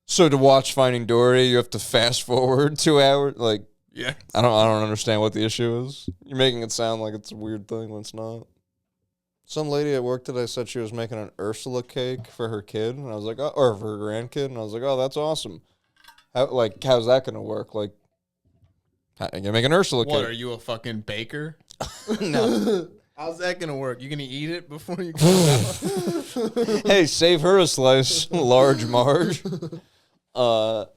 B: so to watch Finding Dory, you have to fast forward 2 hours. Like,
A: yeah,
B: I don't understand what the issue is. You're making it sound like it's a weird thing when it's not. Some lady at work today said she was making an Ursula cake for her kid, and I was like, oh, or for her grandkid, and I was like, oh, that's awesome. How's that gonna work? Like, you make an Ursula cake.
A: What, are you a fucking baker?
B: No.
A: How's that gonna work? You gonna eat it before you go out?
B: Hey, save her a slice, large Marge. No,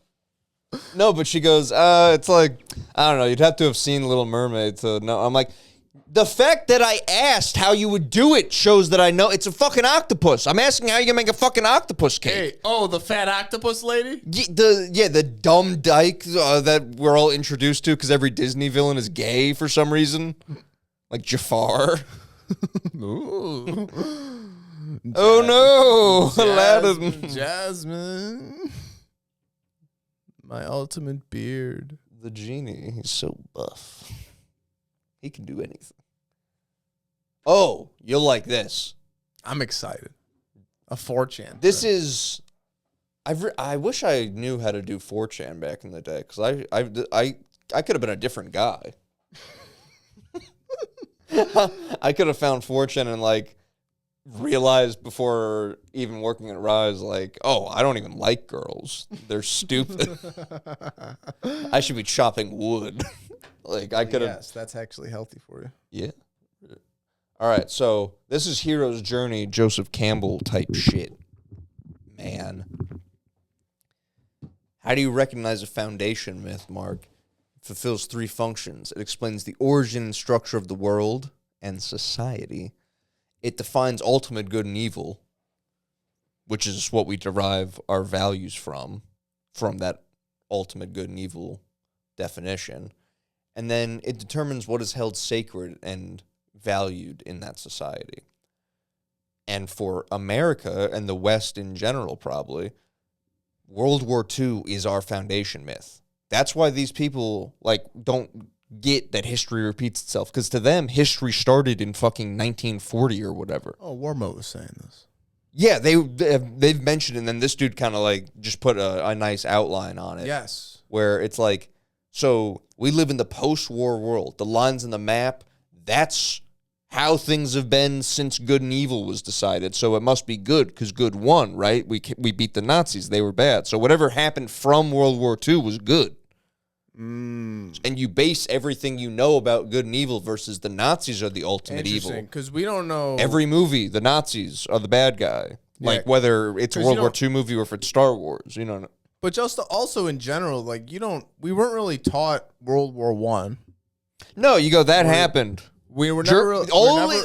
B: but she goes, it's like, I don't know, you'd have to have seen Little Mermaid to know. I'm like, the fact that I asked how you would do it shows that I know it's a fucking octopus. I'm asking how you can make a fucking octopus cake.
A: Hey, oh, the fat octopus lady?
B: The dumb dyke that we're all introduced to because every Disney villain is gay for some reason. Like Jafar.
A: Ooh.
B: Oh no, Aladdin.
A: Jasmine. My ultimate beard.
B: The genie, he's so buff. He can do anything. Oh, you'll like this.
A: I'm excited. A 4chan.
B: This is... I wish I knew how to do 4chan back in the day, because I could have been a different guy. I could have found 4chan and, like, realized before even working at Rise, like, oh, I don't even like girls. They're stupid. I should be chopping wood. Like, I could have...
A: Yes, that's actually healthy for you.
B: Yeah. All right, so this is Hero's Journey, Joseph Campbell type shit. Man. How do you recognize a foundation myth, Mark? It fulfills 3 functions. It explains the origin and structure of the world and society. It defines ultimate good and evil, which is what we derive our values from that ultimate good and evil definition. And then it determines what is held sacred and valued in that society. And for America and the West in general, probably, World War II is our foundation myth. That's why these people, like, don't get that history repeats itself. Because to them, history started in fucking 1940 or whatever.
A: Oh, Warmo was saying this.
B: Yeah, they've mentioned it, and then this dude kind of, like, just put a nice outline on it.
A: Yes.
B: Where it's like, so we live in the post-war world. The lines in the map, that's how things have been since good and evil was decided. So it must be good because good won, right? We beat the Nazis. They were bad. So whatever happened from World War II was good. And you base everything you know about good and evil versus the Nazis are the ultimate evil.
A: Because we don't know.
B: Every movie, the Nazis are the bad guy. Yeah. Like whether it's a World War II movie or if it's Star Wars, you know.
A: But just also in general, like we weren't really taught World War I.
B: No, you go, that happened.
A: We were never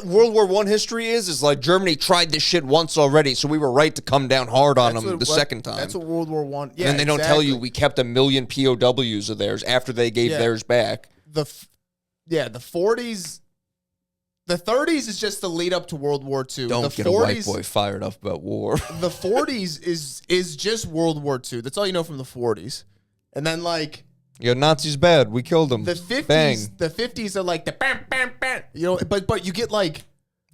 B: World War I history is like Germany tried this shit once already, so we were right to come down hard on them the second time.
A: That's what World War I. Yeah,
B: and then they don't tell you we kept 1 million POWs of theirs after they gave theirs back.
A: The 40s, the 30s is just the lead up to World War II.
B: Don't get a white boy fired up about war.
A: The 40s is just World War II. That's all you know from the 40s, and then like.
B: Yo, Nazis bad. We killed them.
A: The 50s,
B: Bang.
A: The 50s are like the bam, bam, bam. You know, but you get like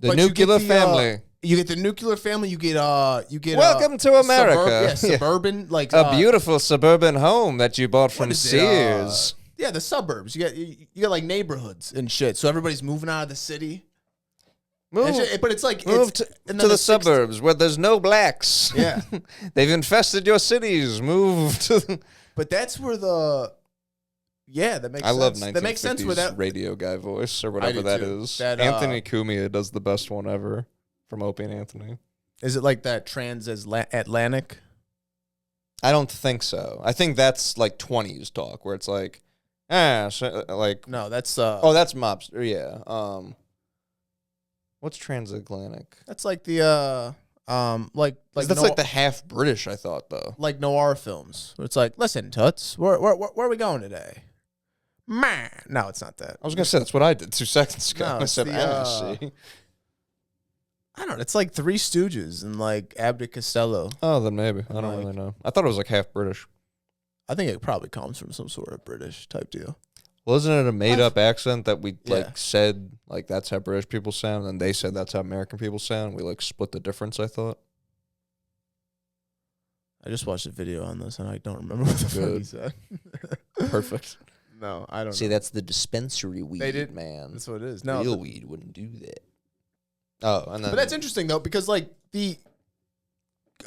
B: the nuclear family.
A: You get the nuclear family. You get
B: Welcome to America.
A: Suburban, like
B: a beautiful suburban home that you bought from Sears.
A: Yeah, the suburbs. You got like neighborhoods and shit. So everybody's moving out of the city. But it's like
B: move to the suburbs where there's no blacks.
A: Yeah,
B: they've infested your cities. Move to.
A: But that's where the. Yeah, that makes sense.
B: I love 1950s
A: that makes sense with that
B: radio guy voice or whatever that is. Anthony Cumia does the best one ever from Opie and Anthony.
A: Is it like that transatlantic?
B: I don't think so. I think that's like 20s talk where it's like, like
A: no, that's
B: that's mobster. Yeah. What's transatlantic?
A: That's like the like
B: that's like the half British. I thought though,
A: like noir films. It's like, listen, toots, where are we going today? Man, no, it's not that.
B: I was gonna say that's what I did 2 seconds ago.
A: No,
B: I said,
A: I don't know. It's like Three Stooges and like Abbott and Costello.
B: Oh, then maybe I don't really know. I thought it was like half British.
A: I think it probably comes from some sort of British type deal.
B: Wasn't it a made-up accent that we like said like that's how British people sound, and they said that's how American people sound? We like split the difference. I thought.
A: I just watched a video on this, and I don't remember what the fuck he said.
B: Perfect.
A: No, I don't.
B: See, that's the dispensary weed,
A: they did,
B: man.
A: That's what it is. No,
B: real weed wouldn't do that. Oh, and then,
A: but that's interesting though, because like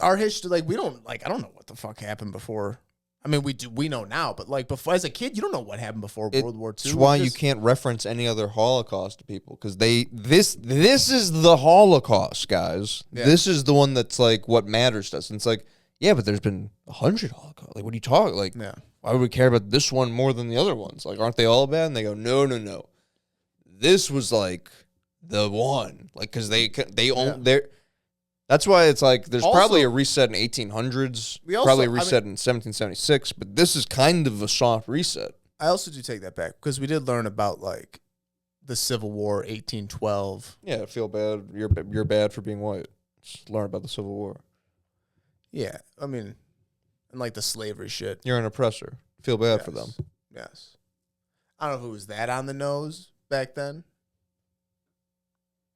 A: our history, like we don't like, I don't know what the fuck happened before. I mean, we know now, but like before, as a kid, you don't know what happened before World War II.
B: That's why you can't reference any other Holocaust to people, because this is the Holocaust, guys. Yeah. This is the one that's like what matters to us. And it's like, yeah, but there's been 100 Holocausts. Like, what are you talking? Like, yeah. Why would we care about this one more than the other ones? Like, aren't they all bad? And they go, no. This was like the one, like, because they own their. That's why it's like there's also, probably a reset in 1800s, probably a reset in 1776, but this is kind of a soft reset.
A: I also do take that back because we did learn about like the Civil War, 1812.
B: Yeah, feel bad. You're bad for being white. Just learn about the Civil War.
A: Yeah, I mean, and like the slavery shit.
B: You're an oppressor. Feel bad for them.
A: Yes. I don't know if it was that on the nose back then,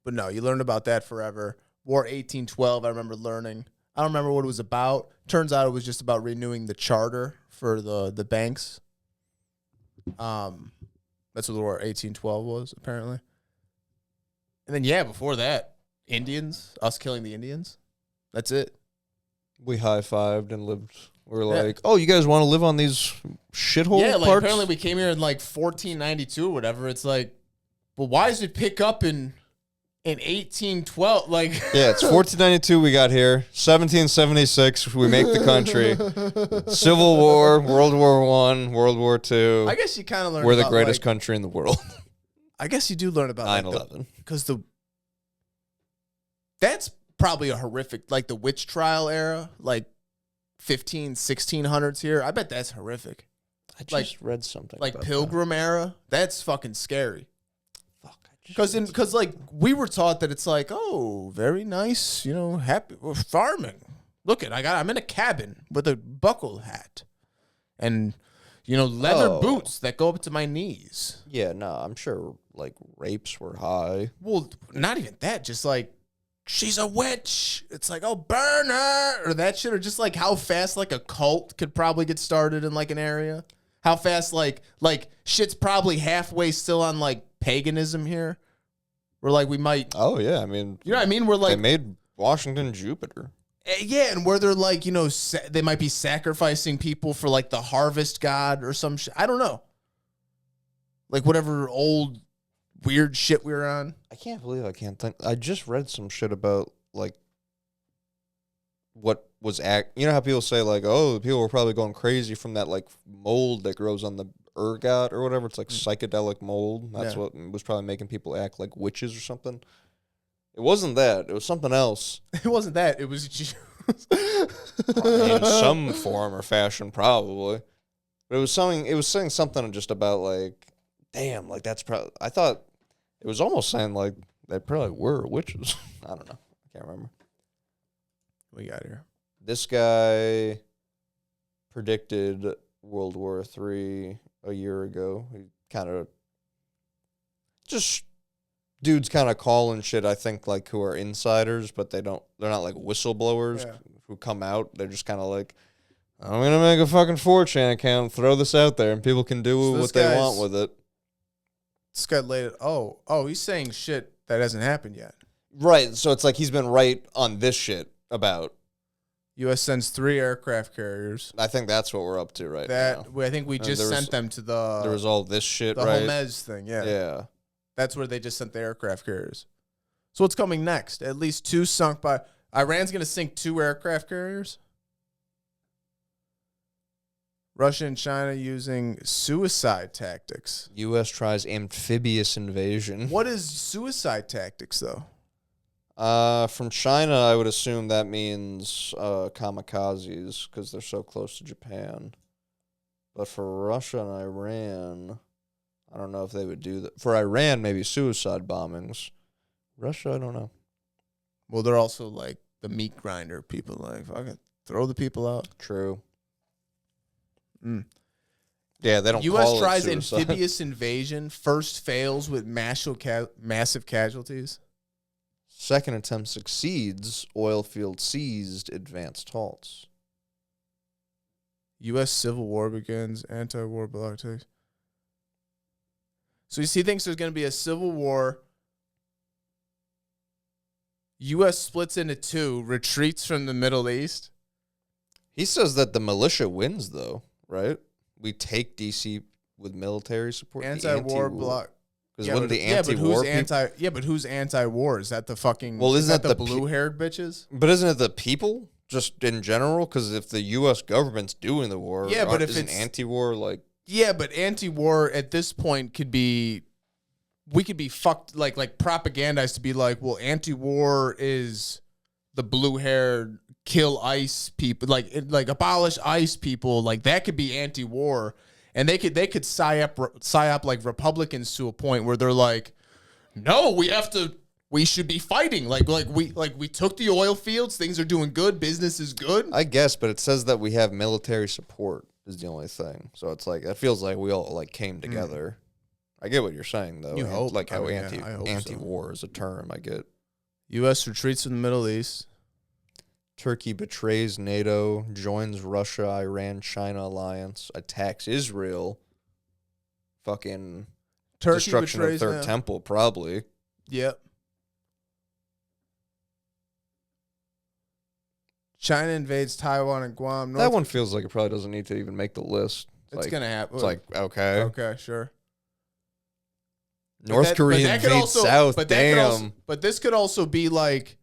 A: but no, you learned about that forever. War 1812, I remember learning. I don't remember what it was about. Turns out it was just about renewing the charter for the banks. That's what War 1812 was, apparently. And then, yeah, before that, Indians, us killing the Indians. That's it.
B: We high-fived and lived. We were like, oh, you guys want to live on these shithole
A: like
B: parts?
A: Apparently we came here in like 1492 or whatever. It's like, well, why does it pick up in 1812, like
B: yeah, it's 1492 we got here. 1776 we make the country. Civil War, World War I, World War II.
A: I guess you kind of learn.
B: We're the greatest country in the world.
A: I guess you do learn about
B: 9/11
A: because that's probably a horrific, like the witch trial era, like 1600s here. I bet that's horrific.
B: I just read something
A: like about Pilgrim era. That's fucking scary. Because like we were taught that it's like, oh, very nice, happy farming. Look I'm in a cabin with a buckle hat, and leather boots that go up to my knees.
B: Yeah, no, I'm sure like rapes were high.
A: Well, not even that. Just like she's a witch. It's like, oh, burn her or that shit, or just like how fast like a cult could probably get started in like an area. How fast like shit's probably halfway still on like paganism here. We're like, we might.
B: Oh, yeah. I mean,
A: you know what I mean? We're like.
B: They made Washington Jupiter.
A: Yeah. And where they're like, they might be sacrificing people for like the harvest god or some shit. I don't know. Like whatever old weird shit we were on.
B: I can't believe I can't think. I just read some shit about like what was you know how people say like, oh, people were probably going crazy from that like mold that grows on the ergot or whatever. It's like psychedelic mold. That's what was probably making people act like witches or something. It wasn't that. It was something else.
A: It wasn't that. It was just
B: in some form or fashion, probably. But it was something. It was saying something just about like, damn, like that's probably. I thought it was almost saying like they probably were witches. I don't know. I can't remember.
A: What we got here?
B: This guy predicted World War III a year ago. He kind of just dudes kind of calling shit, I think, like who are insiders, but they're not like whistleblowers who come out. They're just kind of like, I'm going to make a fucking 4chan account, throw this out there, and people can do what they want with it.
A: This guy laid it. Oh, he's saying shit that hasn't happened yet.
B: Right. So it's like he's been right on this shit about
A: U.S. sends 3 aircraft carriers.
B: I think that's what we're up to right now.
A: I think we just sent them to the...
B: There was all this shit,
A: the
B: right?
A: The Homez thing, yeah.
B: Yeah.
A: That's where they just sent the aircraft carriers. So what's coming next? At least 2 sunk by... Iran's going to sink 2 aircraft carriers? Russia and China using suicide tactics.
B: U.S. tries amphibious invasion.
A: What is suicide tactics, though?
B: From China, I would assume that means kamikazes because they're so close to Japan. But for Russia and Iran, I don't know if they would do that. For Iran, maybe suicide bombings. Russia, I don't know.
A: Well, they're also like the meat grinder people. Like, fucking throw the people out.
B: True. Yeah, they don't
A: U.S.
B: call
A: tries
B: it suicide.
A: Amphibious invasion. First fails with massive casualties.
B: Second attempt succeeds. Oil field seized. Advanced halts.
A: U.S. Civil War begins. Anti-war bloc takes. So he thinks there's going to be a civil war U.S. splits into two, retreats from the Middle East.
B: He says that the militia wins, though, right? We take D.C. with military support.
A: Anti-war bloc.
B: Because when the anti-war
A: but who's anti-war? Is that the fucking?
B: Well, isn't
A: that the blue-haired bitches?
B: But isn't it the people just in general? Because if the U.S. government's doing the war,
A: but if
B: it's anti-war, like
A: but anti-war at this point could be, we could be fucked like propagandized to be like, well, anti-war is the blue-haired kill ICE people, like abolish ICE people, like that could be anti-war. And they could psy up like Republicans to a point where they're like, no, we should be fighting. Like we took the oil fields, things are doing good, business is good.
B: I guess, but it says that we have military support is the only thing. So it's like it feels like we all like came together. I get what you're saying though.
A: You hope,
B: like how anti-war is a term. I get.
A: U.S. retreats from the Middle East.
B: Turkey betrays NATO, joins Russia, Iran, China alliance, attacks Israel. Fucking Turkey destruction of Third Temple, probably.
A: Yep. China invades Taiwan and Guam.
B: That one feels like it probably doesn't need to even make the list.
A: It's going to happen.
B: It's like, okay.
A: Okay, sure.
B: North Korea invades South, damn.
A: But this could also be like,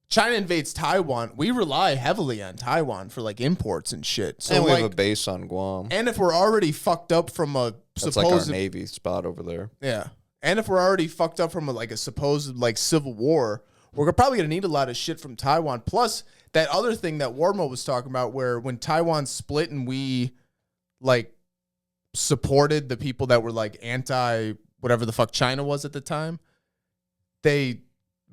A: China invades Taiwan. We rely heavily on Taiwan for like imports and shit. So
B: and we have a base on Guam.
A: And if we're already fucked up from a
B: supposed, that's like our Navy spot over there.
A: Yeah. And if we're already fucked up from a supposed like civil war, we're probably gonna need a lot of shit from Taiwan. Plus that other thing that Warmo was talking about, where when Taiwan split and we like supported the people that were like anti whatever the fuck China was at the time, they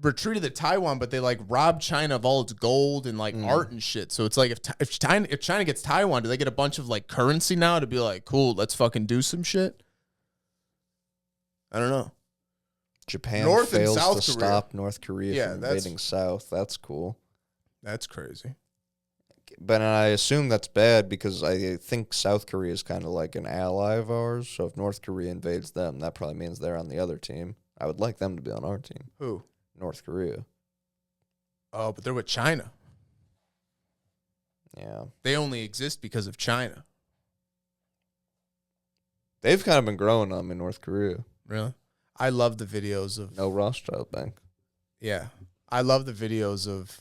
A: retreated to Taiwan, but they like robbed China of all its gold and like art and shit. So it's like if China gets Taiwan, do they get a bunch of like currency now to be like, cool, let's fucking do some shit? I don't know.
B: Japan North fails and South to Korea. Stop North Korea from invading South. That's cool.
A: That's crazy.
B: But I assume that's bad because I think South Korea is kind of like an ally of ours. So if North Korea invades them, that probably means they're on the other team. I would like them to be on our team.
A: Who?
B: North Korea.
A: Oh, but they're with China.
B: Yeah.
A: They only exist because of China.
B: They've kind of been growing on them in North Korea.
A: Really? I love the videos of...
B: No Rothschild Bank.
A: Yeah. I love the videos of,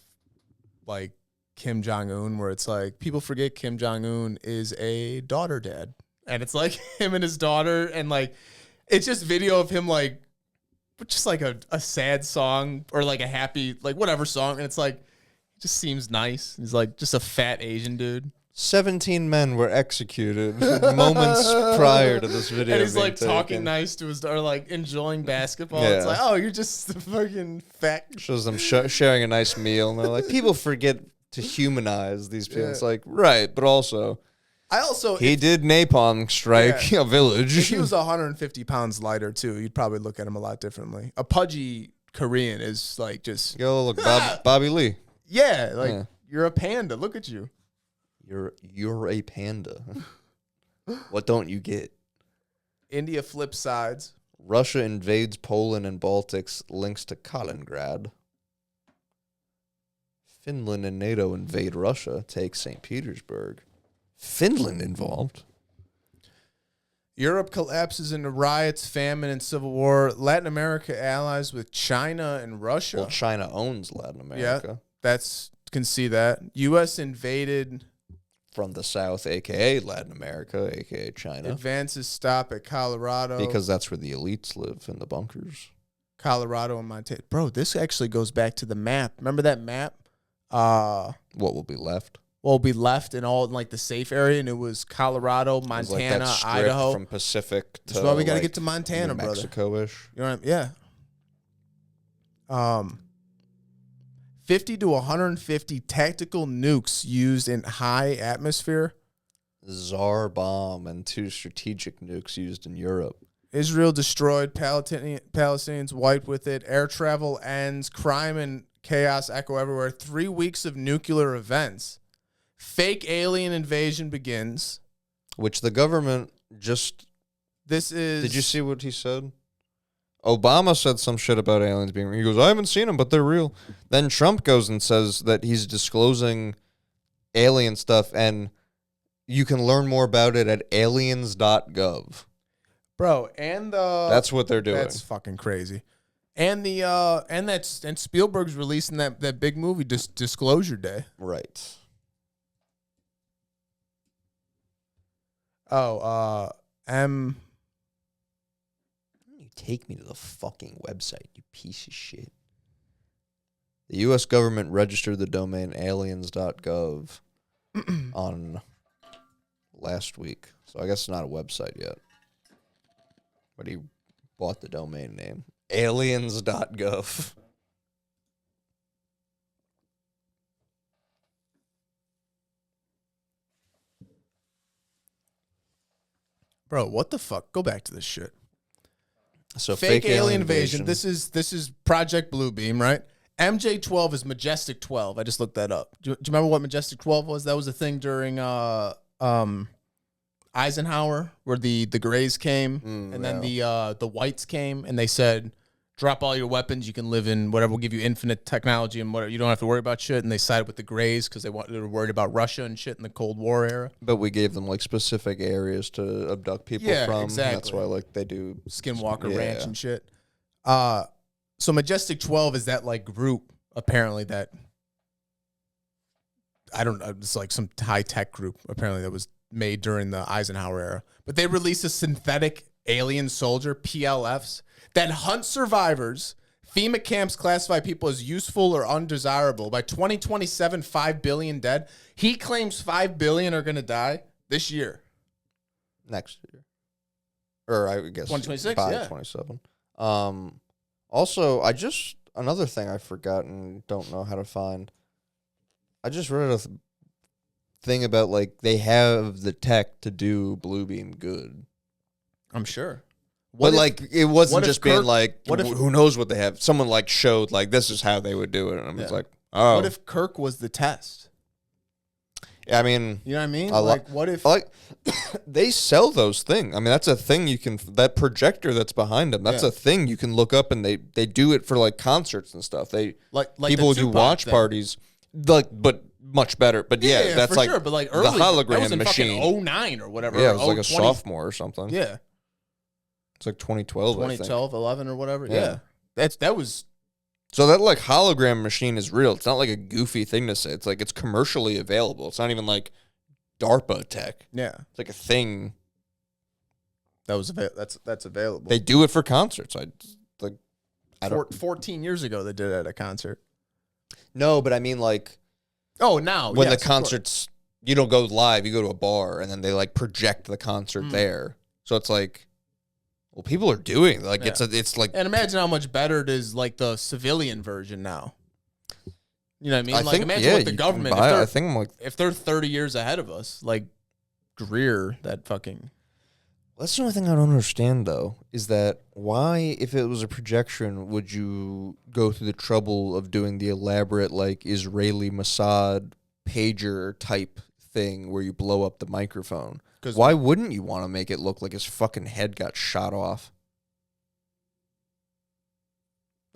A: like, Kim Jong-un, where it's like, people forget Kim Jong-un is a daughter dad. And it's like him and his daughter, and, like, it's just video of him, like, just like a sad song or like a happy, like whatever song. And it's like, it just seems nice. He's like just a fat Asian dude.
B: 17 men were executed moments prior to this video.
A: And he's like talking nice to his daughter, like enjoying basketball. Yeah. It's like, oh, you're just the fucking fat.
B: Shows them sharing a nice meal. And they're like, people forget to humanize these people. Yeah. It's like, right. But also, he did napalm strike a village.
A: If he was 150 pounds lighter too, you'd probably look at him a lot differently. A pudgy Korean is like just
B: go look Bobby Lee.
A: Yeah, like you're a panda. Look at you.
B: You're a panda. What don't you get?
A: India flips sides.
B: Russia invades Poland and Baltics, links to Kaliningrad. Finland and NATO invade Russia, take St. Petersburg. Finland involved.
A: Europe collapses into riots, famine, and civil war. Latin America allies with China and Russia.
B: Well, China owns Latin America.
A: Yeah, can see that. U.S. invaded
B: from the south, a.k.a. Latin America, a.k.a. China.
A: Advances stop at Colorado.
B: Because that's where the elites live, in the bunkers.
A: Colorado and Montana. Bro, this actually goes back to the map. Remember that map?
B: What will be left?
A: Will be left in all like the safe area, and it was Colorado, Montana,
B: like
A: Idaho,
B: from Pacific to.
A: That's why we got to get to Montana,
B: New Mexico-ish.
A: You know what I mean? Yeah. 50 to 150 tactical nukes used in high atmosphere.
B: Tsar bomb and 2 strategic nukes used in Europe.
A: Israel destroyed, Palestinians wiped with it. Air travel ends, crime and chaos echo everywhere. 3 weeks of nuclear events. Fake alien invasion begins.
B: Which the government just...
A: This is...
B: Did you see what he said? Obama said some shit about aliens being real. He goes, I haven't seen them, but they're real. Then Trump goes and says that he's disclosing alien stuff, and you can learn more about it at aliens.gov.
A: Bro, and
B: that's what they're doing.
A: That's fucking crazy. And and Spielberg's releasing that big movie, Disclosure Day.
B: Right.
A: Oh,
B: You take me to the fucking website, you piece of shit. The U.S. government registered the domain aliens.gov on last week. So I guess it's not a website yet. But he bought the domain name. Aliens.gov.
A: Bro, what the fuck? Go back to this shit.
B: So
A: fake alien invasion. This is Project Bluebeam, right? MJ12 is Majestic 12. I just looked that up. Do you remember what Majestic 12 was? That was a thing during Eisenhower, where the Greys came, and then the Whites came, and they said, drop all your weapons. You can live in whatever. We'll give you infinite technology and whatever. You don't have to worry about shit. And they sided with the Greys because they were worried about Russia and shit in the Cold War era.
B: But we gave them like specific areas to abduct people from.
A: Exactly.
B: That's why like they do
A: Skinwalker Ranch and shit. So Majestic 12 is that like group apparently that I don't know. It's like some high tech group apparently that was made during the Eisenhower era. But they released a synthetic alien soldier, PLFs, that hunt survivors. FEMA camps classify people as useful or undesirable. By 2027, 5 billion dead. He claims 5 billion are going to die this year.
B: Next year. Or I guess
A: 2026,
B: by
A: yeah.
B: 27. Also, another thing I forgot and don't know how to find. I just read a thing about like they have the tech to do Bluebeam good.
A: I'm sure.
B: But like it wasn't just being like, who knows what they have. Someone like showed like this is how they would do it, and I'm just like, oh.
A: What if Kirk was the test?
B: I mean,
A: you know what I mean? Like, what if
B: like they sell those things? I mean, that's a thing you can. That projector that's behind them, that's a thing you can look up, and they do it for like concerts and stuff. They like people do watch parties, like but much better. But yeah that's
A: for
B: like
A: sure. But like early,
B: the hologram
A: that was in
B: machine,
A: 2009 or whatever.
B: Yeah, it was like a sophomore or something.
A: Yeah.
B: It's like 2012,
A: 2012, 11 or whatever. Yeah. That was.
B: So that like hologram machine is real. It's not like a goofy thing to say. It's like it's commercially available. It's not even like DARPA tech.
A: Yeah.
B: It's like a thing.
A: That's available.
B: They do it for concerts.
A: 14 years ago they did it at a concert.
B: No, but I mean like.
A: Oh, now.
B: When the concerts, you don't go live, you go to a bar and then they like project the concert there. So it's like. Well, people are doing like it's like,
A: and imagine how much better it is like the civilian version now. You know what I mean? Like imagine what the government. If they're 30 years ahead of us, like Greer, that fucking.
B: That's the only thing I don't understand though. Is that why, if it was a projection, would you go through the trouble of doing the elaborate like Israeli Mossad pager type thing where you blow up the microphone? Why wouldn't you want to make it look like his fucking head got shot off?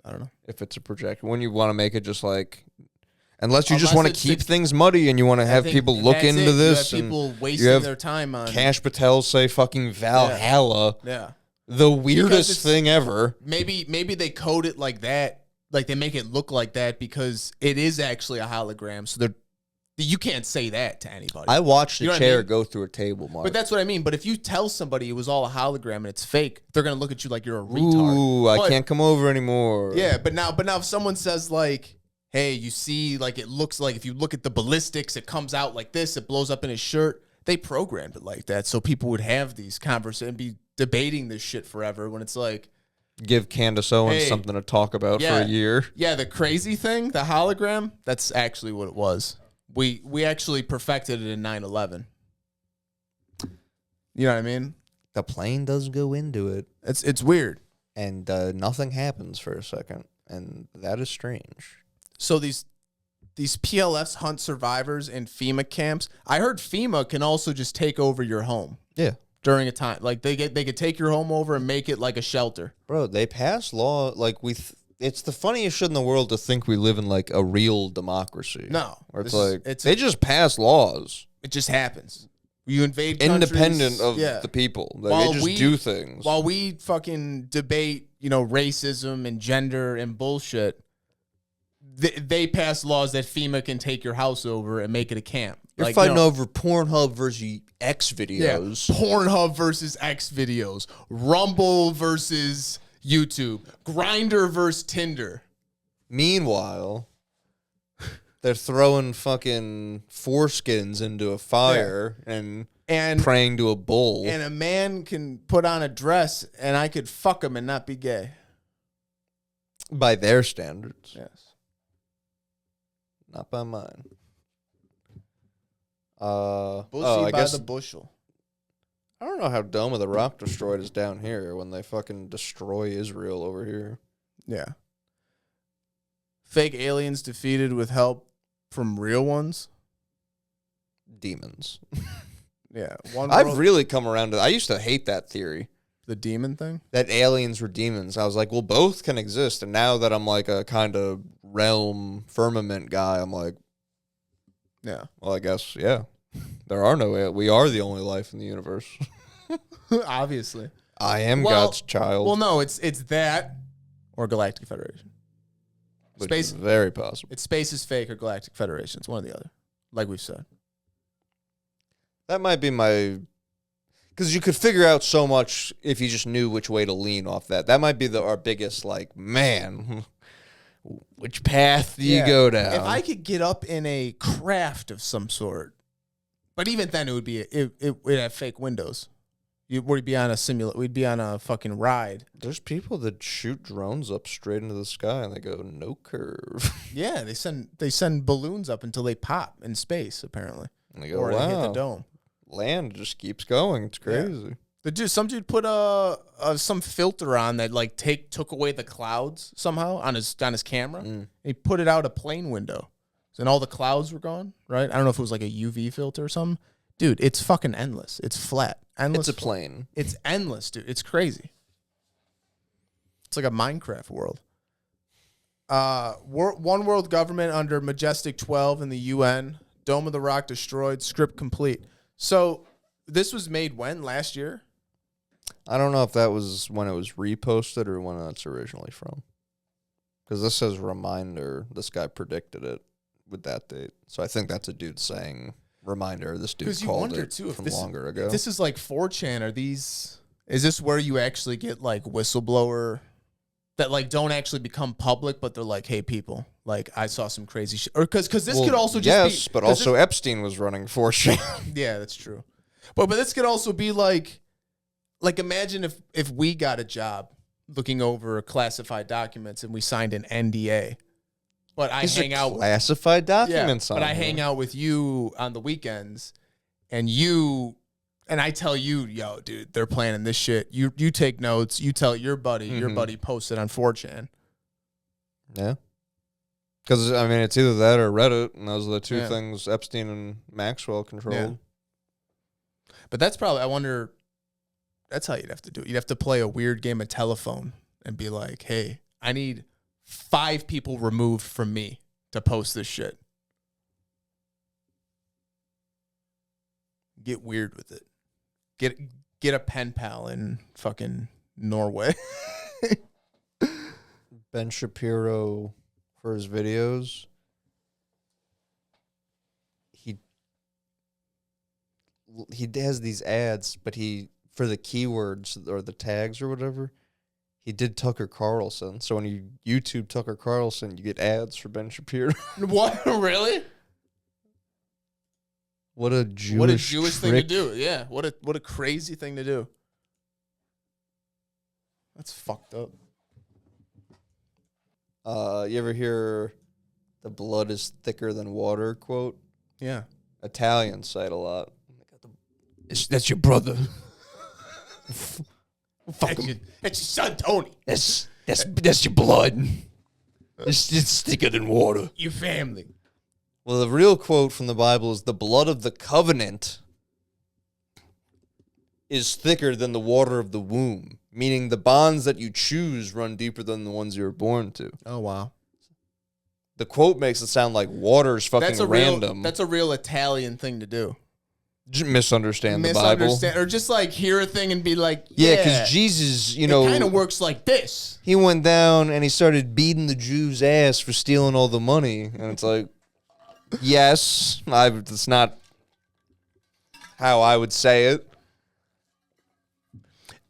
A: I don't know.
B: If it's a projection. Wouldn't you want to make it just like... Unless you just want to keep things muddy and you want to have people look into this.
A: You have people wasting their time on...
B: Cash Patel say fucking Valhalla.
A: Yeah.
B: The weirdest thing ever.
A: Maybe they code it like that. Like they make it look like that because it is actually a hologram. So you can't say that to anybody.
B: I watched a chair go through a table, Mark.
A: But that's what I mean. But if you tell somebody it was all a hologram and it's fake, they're going to look at you like you're a retard.
B: Ooh, I can't come over anymore.
A: Yeah, but now if someone says like, hey, you see, like it looks like if you look at the ballistics, it comes out like this, it blows up in his shirt. They programmed it like that so people would have these conversations and be debating this shit forever when it's like.
B: Give Candace Owens something to talk about for a year.
A: Yeah, the crazy thing, the hologram, that's actually what it was. We actually perfected it in 9/11. You know what I mean?
B: The plane does go into it.
A: It's weird.
B: And nothing happens for a second. And that is strange.
A: So these PLFs hunt survivors in FEMA camps. I heard FEMA can also just take over your home.
B: Yeah.
A: during a time. Like they could take your home over and make it like a shelter.
B: Bro, they pass law like it's the funniest shit in the world to think we live in like a real democracy.
A: No.
B: Where they just pass laws.
A: It just happens. You invade countries.
B: Independent of the people. Like, they just do things.
A: While we fucking debate, racism and gender and bullshit, they pass laws that FEMA can take your house over and make it a camp.
B: You're fighting over Pornhub versus X videos.
A: Yeah, Pornhub versus X videos. Rumble versus YouTube. Grindr versus Tinder.
B: Meanwhile, they're throwing fucking foreskins into a fire and praying to a bull.
A: And a man can put on a dress and I could fuck him and not be gay.
B: By their standards.
A: Yes.
B: Not by mine.
A: I guess the bushel.
B: I don't know how Dome of the Rock destroyed is down here when they fucking destroy Israel over here.
A: Yeah. Fake aliens defeated with help from real ones.
B: Demons.
A: Yeah.
B: I've really come around to I used to hate that theory.
A: The demon thing?
B: That aliens were demons. I was like, well, both can exist. And now that I'm like a kind of realm firmament guy, I'm like,
A: yeah.
B: Well, I guess, yeah. We are the only life in the universe.
A: Obviously.
B: I am God's child.
A: Well, no, it's that or Galactic Federation.
B: Which is very possible.
A: It's Space is fake or Galactic Federation. It's one or the other, like we've said.
B: That might be my... Because you could figure out so much if you just knew which way to lean off that. That might be our biggest, like, man... Which path do you go down?
A: If I could get up in a craft of some sort, but even then it would have fake windows. We'd be on a We'd be on a fucking ride.
B: There's people that shoot drones up straight into the sky and they go no curve.
A: Yeah, they send balloons up until they pop in space apparently.
B: And they go,
A: or
B: wow,
A: they hit the dome.
B: Land just keeps going. It's crazy. Yeah.
A: Some dude put some filter on that like took away the clouds somehow on his camera. Mm. He put it out a plane window, and all the clouds were gone. Right? I don't know if it was like a UV filter or something. Dude, it's fucking endless. It's flat, endless.
B: It's a plane.
A: It's endless, dude. It's crazy. It's like a Minecraft world. One world government under Majestic 12 in the UN. Dome of the Rock destroyed. Script complete. So this was made when? Last year?
B: I don't know if that was when it was reposted or when that's originally from. Because this says reminder. This guy predicted it with that date. So I think that's a dude saying reminder. This dude called it from longer ago.
A: If this is like 4chan. Is this where you actually get like whistleblower that like don't actually become public, but they're like, hey people, like I saw some crazy shit. Or because this could also just be.
B: Yes, but also Epstein was running 4chan.
A: Yeah, that's true. But this could also be like imagine if we got a job looking over classified documents and we signed an NDA, but I hang out
B: classified documents.
A: Yeah, but I hang out with you on the weekends, and I tell you, yo, dude, they're planning this shit. You take notes. You tell your buddy. Mm-hmm. Your buddy posted on 4chan.
B: Yeah, because I mean, it's either that or Reddit, and those are the two things Epstein and Maxwell controlled.
A: Yeah. But that's probably, I wonder, that's how you'd have to do it. You'd have to play a weird game of telephone and be like, hey, I need 5 people removed from me to post this shit. Get weird with it. Get a pen pal in fucking Norway.
B: Ben Shapiro, for his videos, he has these ads, but for the keywords or the tags or whatever, he did Tucker Carlson. So when you YouTube Tucker Carlson, you get ads for Ben Shapiro.
A: What? Really?
B: What a Jewish
A: thing to do. Yeah. What a crazy thing to do. That's fucked up.
B: You ever hear the blood is thicker than water quote?
A: Yeah.
B: Italians say it a lot.
A: That's your brother. That's your son, Tony.
B: That's your blood. It's thicker than water.
A: Your family.
B: Well, the real quote from the Bible is the blood of the covenant is thicker than the water of the womb, meaning the bonds that you choose run deeper than the ones you were born to.
A: Oh, wow.
B: The quote makes it sound like water is fucking random.
A: That's a real Italian thing to do.
B: Just misunderstand the Bible.
A: Or just like hear a thing and be like,
B: yeah, because Jesus, you know,
A: it kind of works like this.
B: He went down and he started beating the Jews' ass for stealing all the money. And it's like, yes, that's not how I would say it.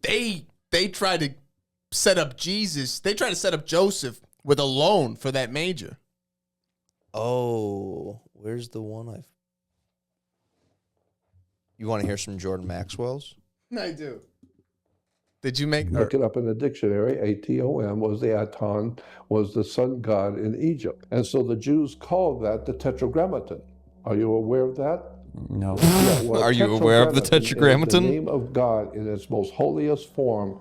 A: They try to set up Jesus. They try to set up Joseph with a loan for that major.
B: Oh, where's the one You want to hear some Jorden Maxwell's?
A: I do. Did you make...
D: Look it up in the dictionary. Atom was the Aton, was the sun god in Egypt. And so the Jews called that the Tetragrammaton. Are you aware of that?
E: No.
D: Yeah, well,
B: Are you aware of the Tetragrammaton?
D: The name of God in its most holiest form,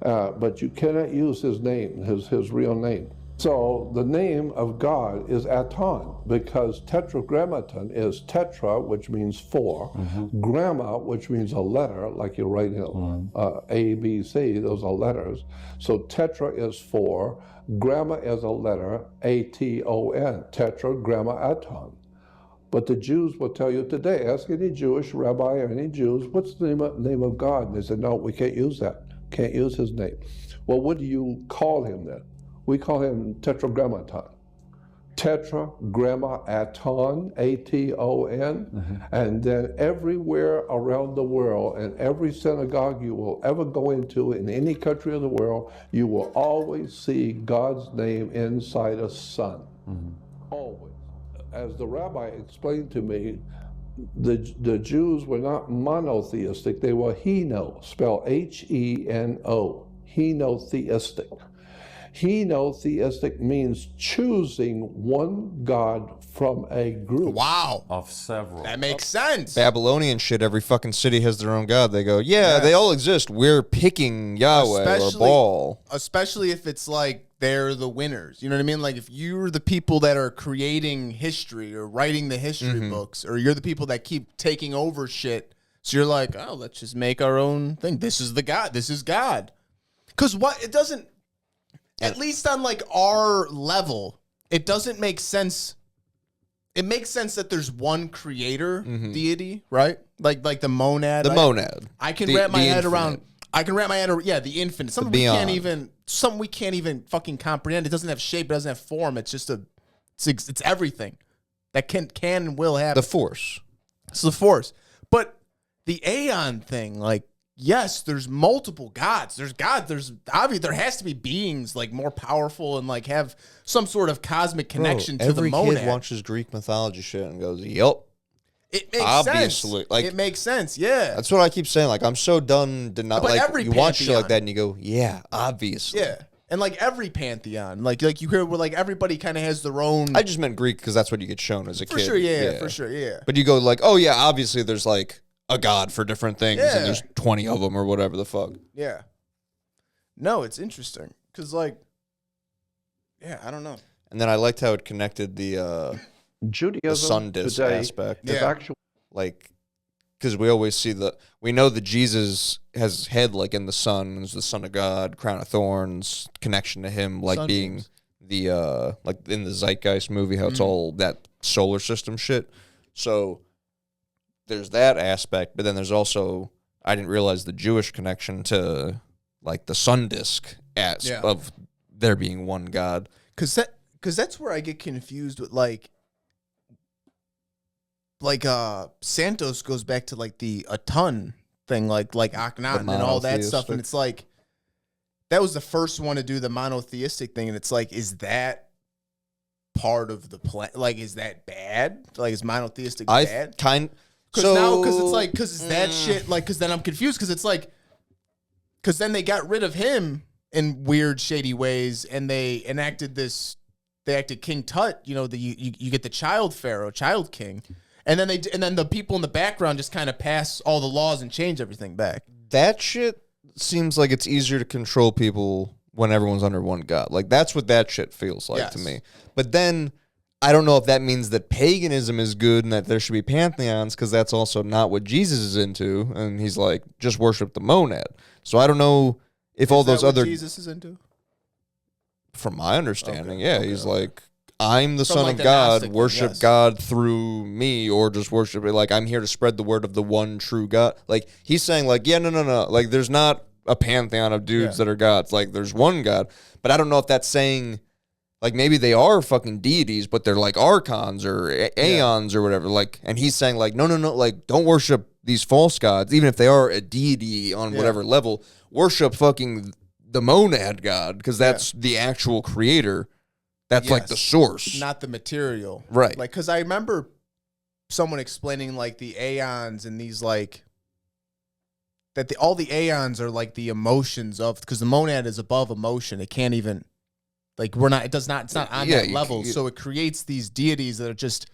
D: but you cannot use his name, his real name. So the name of God is Aton, because Tetragrammaton is tetra, which means four, gramma, which means a letter, like you write A, B, C, those are letters. So tetra is four, gramma is a letter, A-T-O-N, tetragrammaton. But the Jews will tell you today, ask any Jewish rabbi or any Jews, what's the name of God? And they said, no, we can't use that. Can't use his name. Well, what do you call him then? We call him Tetragrammaton. Tetragrammaton, A-T-O-N. And then everywhere around the world, and every synagogue you will ever go into in any country of the world, you will always see God's name inside a sun. Always. As the rabbi explained to me, the Jews were not monotheistic, they were heno, spelled H-E-N-O, henotheistic. Henotheistic means choosing one God from a group.
A: Wow.
E: Of several.
A: That makes sense.
B: Babylonian shit, every fucking city has their own god. They go, yeah, they all exist. We're picking Yahweh or Baal.
A: Especially if it's like they're the winners. You know what I mean? Like if you're the people that are creating history or writing the history books, or you're the people that keep taking over shit. So you're like, oh, let's just make our own thing. This is the God. This is God. Because it doesn't, at least on like our level, it doesn't make sense. It makes sense that there's one creator deity, right? Like the monad. I can wrap my head around. Yeah, the infinite. Something we can't even fucking comprehend. It doesn't have shape. It doesn't have form. It's just it's everything that can and will happen.
B: The Force.
A: It's the Force. But the Aeon thing, like, yes, there's multiple gods. There's God. There's obviously there has to be beings like more powerful and like have some sort of cosmic connection to the monad.
B: Every kid watches Greek mythology shit and goes, "Yep."
A: It makes sense.
B: Like
A: it makes sense. Yeah,
B: that's what I keep saying. Like I'm so done to not like you watch shit like that and you go, "Yeah, obviously."
A: Yeah, and like every pantheon, like you hear where like everybody kind of has their own.
B: I just meant Greek because that's what you get shown as a kid.
A: For sure, yeah, for sure, yeah.
B: But you go like, "Oh yeah, obviously there's like." A god for different things, and there's 20 of them or whatever the fuck.
A: Yeah. No, it's interesting because, like, yeah, I don't know.
B: And then I liked how it connected the
D: Judaism,
B: the sun disk aspect.
A: Yeah.
B: Like, because we always see we know that Jesus has his head like in the sun, is the Son of God, crown of thorns, connection to him, like sun being beams. The like in the Zeitgeist movie, how it's all that solar system shit. So. There's that aspect, but then there's also, I didn't realize the Jewish connection to, like, the sun disk of there being one God.
A: Because that's where I get confused with, like Santos goes back to, like, the Atun thing, like Akhenaten and all that stuff, and it's like, that was the first one to do the monotheistic thing, and it's like, is that part of the plan? Like, is that bad? Like, is monotheistic bad? Because it's that shit, like, because then I'm confused, because it's like, because then they got rid of him in weird, shady ways, and they acted King Tut, you know, you get the child pharaoh, child king, and then the people in the background just kind of pass all the laws and change everything back.
B: That shit seems like it's easier to control people when everyone's under one god. Like, that's what that shit feels like to me. But then I don't know if that means that paganism is good and that there should be pantheons, because that's also not what Jesus is into. And he's like, just worship the monad. So I don't know if all those other...
A: Jesus is into?
B: From my understanding, he's like, I'm the Son of God, worship God through me, or just worship it. Like, I'm here to spread the word of the one true God. Like, he's saying, like, no. Like, there's not a pantheon of dudes that are gods. Like, there's one God. But I don't know if that's saying... Like, maybe they are fucking deities, but they're like archons or aeons or whatever. Like, and he's saying, like, no. Like, don't worship these false gods, even if they are a deity on whatever level. Worship fucking the monad god, because that's the actual creator. That's like the source.
A: Not the material.
B: Right.
A: Like, because I remember someone explaining, like, the aeons and these, like, that all the aeons are like the emotions of, because the monad is above emotion. It can't even... Like, it's not on that level. So it creates these deities that are just,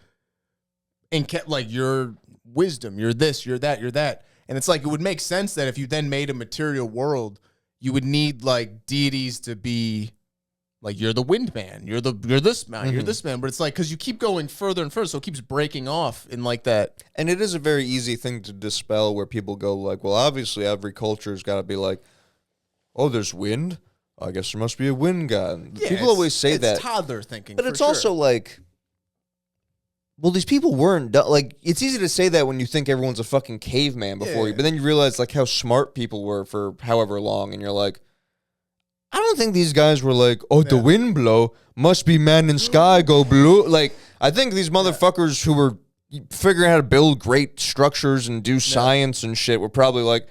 A: like, your wisdom, you're this, you're that, you're that. And it's like, it would make sense that if you then made a material world, you would need, like, deities to be, like, you're the wind man, you're this man, you're this man. But it's like, because you keep going further and further, so it keeps breaking off in, like, that.
B: And it is a very easy thing to dispel, where people go, like, well, obviously every culture's got to be like, oh, there's wind? I guess there must be a wind god.
A: Yeah,
B: people always say that.
A: It's toddler thinking.
B: But it's also like, well, these people weren't, like, it's easy to say that when you think everyone's a fucking caveman before you, but then you realize, like, how smart people were for however long, and you're like, I don't think these guys were like, oh, the wind blow, must be man in sky go blue. Like, I think these motherfuckers who were figuring out how to build great structures and do science and shit were probably like,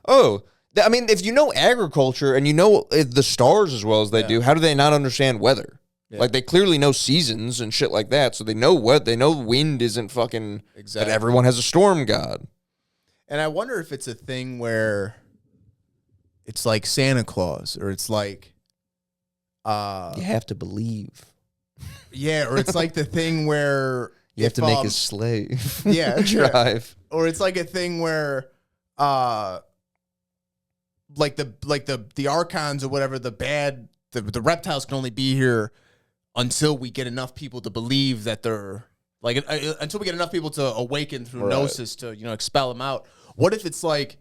B: oh, I mean, if you know agriculture and you know the stars as well as they do, how do they not understand weather? Yeah. Like, they clearly know seasons and shit like that, so they know what they know. Wind isn't fucking that everyone has a storm god.
A: And I wonder if it's a thing where it's like Santa Claus, or it's like
B: you have to believe.
A: Yeah, or it's like the thing where
B: you have to make a slave.
A: Drive. Or it's like a thing where like the archons or whatever, the reptiles can only be here until we get enough people to believe that they're like, until we get enough people to awaken through gnosis to, expel them out. What if it's like,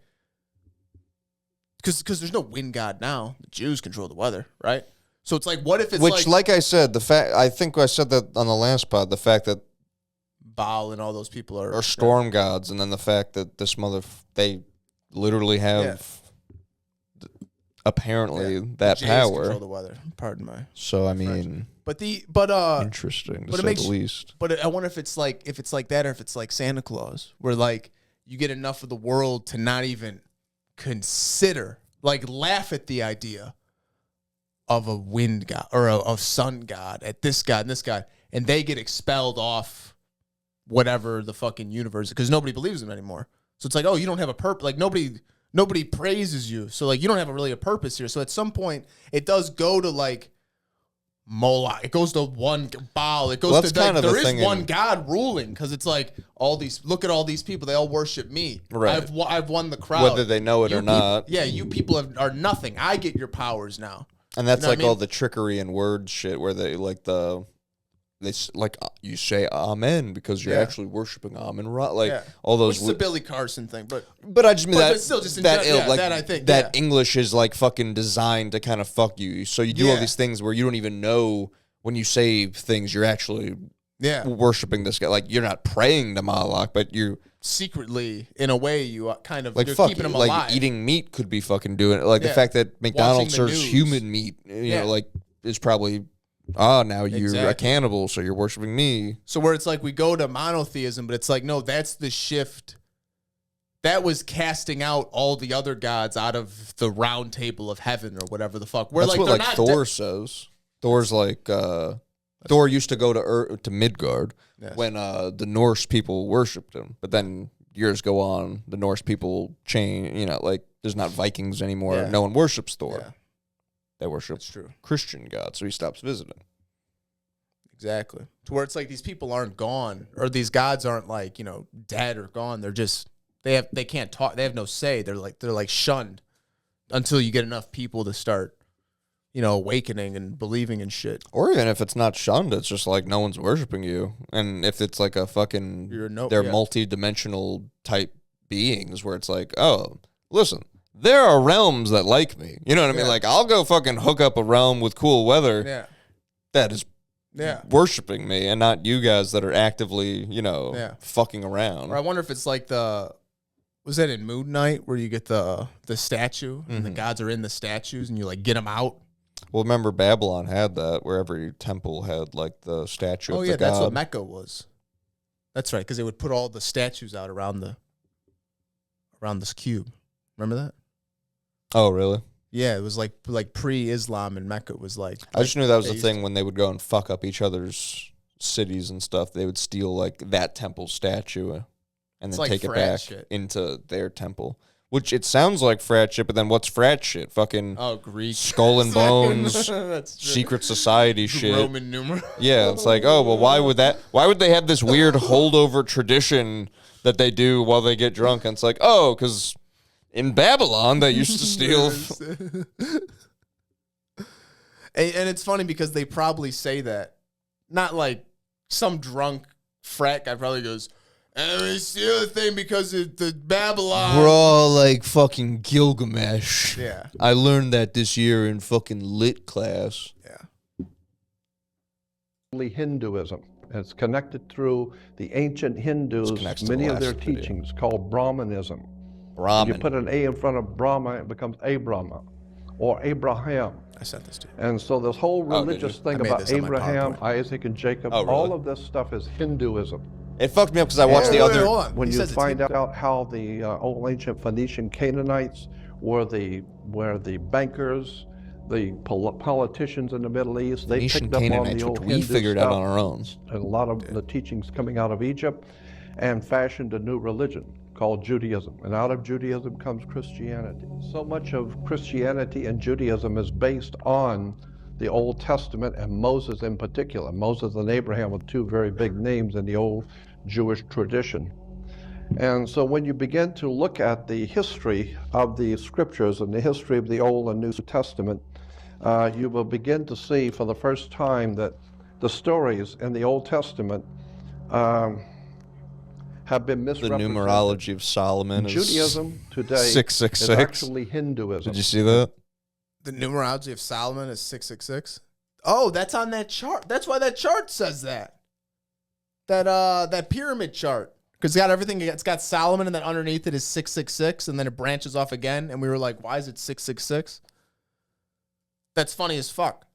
A: because there's no wind god now, the Jews control the weather, right? So it's like, what if it's
B: like I said, I think I said that on the last pod, the fact that
A: Baal and all those people are
B: storm gods, and then the fact that they literally have apparently that power.
A: Control the weather. Pardon my.
B: So I mean,
A: interesting
B: to say the least.
A: But I wonder if it's like that, or if it's like Santa Claus, where like you get enough of the world to not even consider, like, laugh at the idea of a wind god or a sun god, at this god and this god, and they get expelled off whatever the fucking universe, because nobody believes them anymore. So it's like, oh, you don't have a purpose. Like, nobody praises you. So, like, you don't have really a purpose here. So at some point, it does go to, like, Moloch. It goes to one Baal. It goes to, like, there is one God ruling, because it's like, look at all these people. They all worship me.
B: Right.
A: I've won the crowd.
B: Whether they know it or not.
A: You people are nothing. I get your powers now.
B: And that's like all the trickery and word shit, where they you say amen because you're actually worshiping Amen Ra, all those.
A: Which is a Billy Carson thing, but
B: I just mean
A: but still just that I think
B: that English is like fucking designed to kind of fuck you. So you do all these things where you don't even know when you say things you're actually worshiping this guy. Like, you're not praying to Moloch, but you
A: secretly, in a way, you kind of,
B: like,
A: you're
B: fuck,
A: keeping him
B: like
A: alive.
B: Eating meat could be fucking doing it. Like the fact that McDonald's serves human meat, like, is probably. Now you're a cannibal, so you're worshiping me.
A: So where it's like we go to monotheism, but it's like, no, that's the shift. That was casting out all the other gods out of the round table of heaven or whatever the fuck. Where,
B: that's
A: like,
B: what, like, Thor says. Thor's like, Thor used to go to Midgard when the Norse people worshipped him. But then years go on, the Norse people change, like, there's not Vikings anymore. Yeah. No one worships Thor. Yeah. They worship Christian God, so he stops visiting.
A: Exactly. To where it's like these people aren't gone, or these gods aren't, like, dead or gone. They're just they can't talk. They have no say. They're like shunned until you get enough people to start awakening and believing in shit.
B: Or even if it's not shunned, it's just like no one's worshiping you. And if it's like a fucking, they're multi-dimensional type beings where it's like, oh, listen, there are realms that like me. You know what I mean? Like, I'll go fucking hook up a realm with cool weather that is worshiping me, and not you guys that are actively, fucking around.
A: Or I wonder if it's like was that in Moon Knight where you get the statue and the gods are in the statues and you like get them out?
B: Well, remember Babylon had that, where every temple had like the statue of the god.
A: That's what Mecca was. That's right, because they would put all the statues out around this cube. Remember that?
B: Oh, really?
A: Yeah, it was like pre-Islam in Mecca. It was like
B: I just knew that was the thing when they would go and fuck up each other's cities and stuff. They would steal like that temple statue and then take it back into their temple. Which it sounds like frat shit, but then what's frat shit? Fucking
A: Greek
B: skull and bones, secret society shit.
A: Roman numeral.
B: Yeah, it's like, oh well, why would they have this weird holdover tradition that they do while they get drunk? And it's like, oh, because in Babylon they used to steal.
A: And it's funny because they probably say that, not like some drunk frat guy probably goes, and we steal the thing because of the Babylon.
B: We're all like fucking Gilgamesh.
A: Yeah.
B: I learned that this year in fucking lit class.
A: Yeah.
D: Hinduism. It's connected through the ancient Hindus, many of their teachings called Brahmanism.
B: Brahman.
D: You put an A in front of Brahma, it becomes Abrahma or Abraham.
A: I sent this to you.
D: And so this whole religious thing about Abraham, Isaac, and Jacob, all of this stuff is Hinduism.
B: It fucked me up because I watched the other.
D: When you find out how the old ancient Phoenician Canaanites were the bankers, the politicians in the Middle East, they picked up on the old
B: we figured out on our own.
D: And a lot of the teachings coming out of Egypt, and fashioned a new religion called Judaism. And out of Judaism comes Christianity. So much of Christianity and Judaism is based on the Old Testament and Moses in particular. Moses and Abraham were two very big names in the old Jewish tradition. And so when you begin to look at the history of the scriptures and the history of the Old and New Testament, you will begin to see for the first time that the stories in the Old Testament have been misrepresented.
B: The numerology of Solomon is
D: Judaism today
B: 666.
D: is actually Hinduism.
B: Did you see that?
A: The numerology of Solomon is 666. Oh, that's on that chart. That's why that chart says that. That pyramid chart. Because it's got everything. It's got Solomon, and then underneath it is 666, and then it branches off again. And we were like, why is it 666? That's funny as fuck.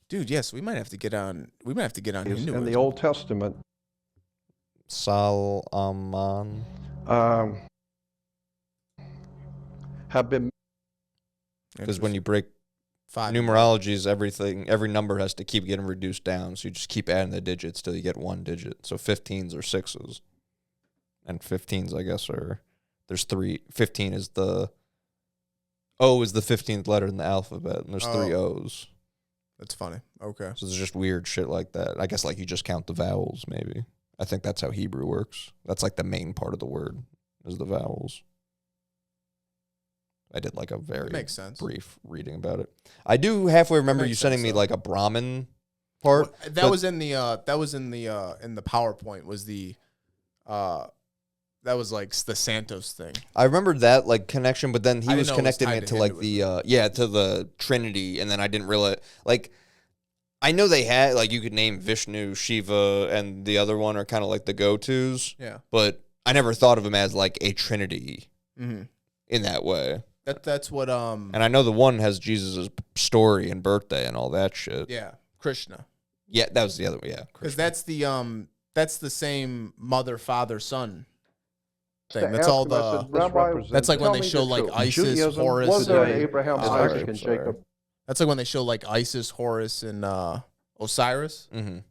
A: Dude, yes, we might have to get on. We might have to get on Hinduism.
D: In the Old Testament,
B: Solomon
D: have been,
B: because when you break numerology is everything, every number has to keep getting reduced down, so you just keep adding the digits till you get one digit. So 15s are 6s, and 15s I guess there's 3. 15 is the O is the 15th letter in the alphabet, and there's 3 O's.
A: That's funny. Okay.
B: So there's just weird shit like that. I guess like you just count the vowels, maybe. I think that's how Hebrew works. That's like the main part of the word is the vowels. I did like a very brief reading about it. I do halfway remember you sending me like a Brahmin part.
A: Well, that was in the PowerPoint was the that was like the Santos thing.
B: I remembered that like connection, but then he was connecting it to like the to the Trinity, and then I didn't realize like I know they had like you could name Vishnu, Shiva, and the other one are kind of like the go-tos.
A: Yeah.
B: But I never thought of them as like a Trinity in that way.
A: That's what
B: And I know the one has Jesus' story and birthday and all that shit.
A: Yeah, Krishna.
B: Yeah, that was the other one. Yeah,
A: because that's the same mother, father, son thing. That's all the. That's like when they show like Isis, Horus,
D: and Abraham, Isaac, and Jacob.
A: That's like when they show like Isis, Horus, and Osiris, and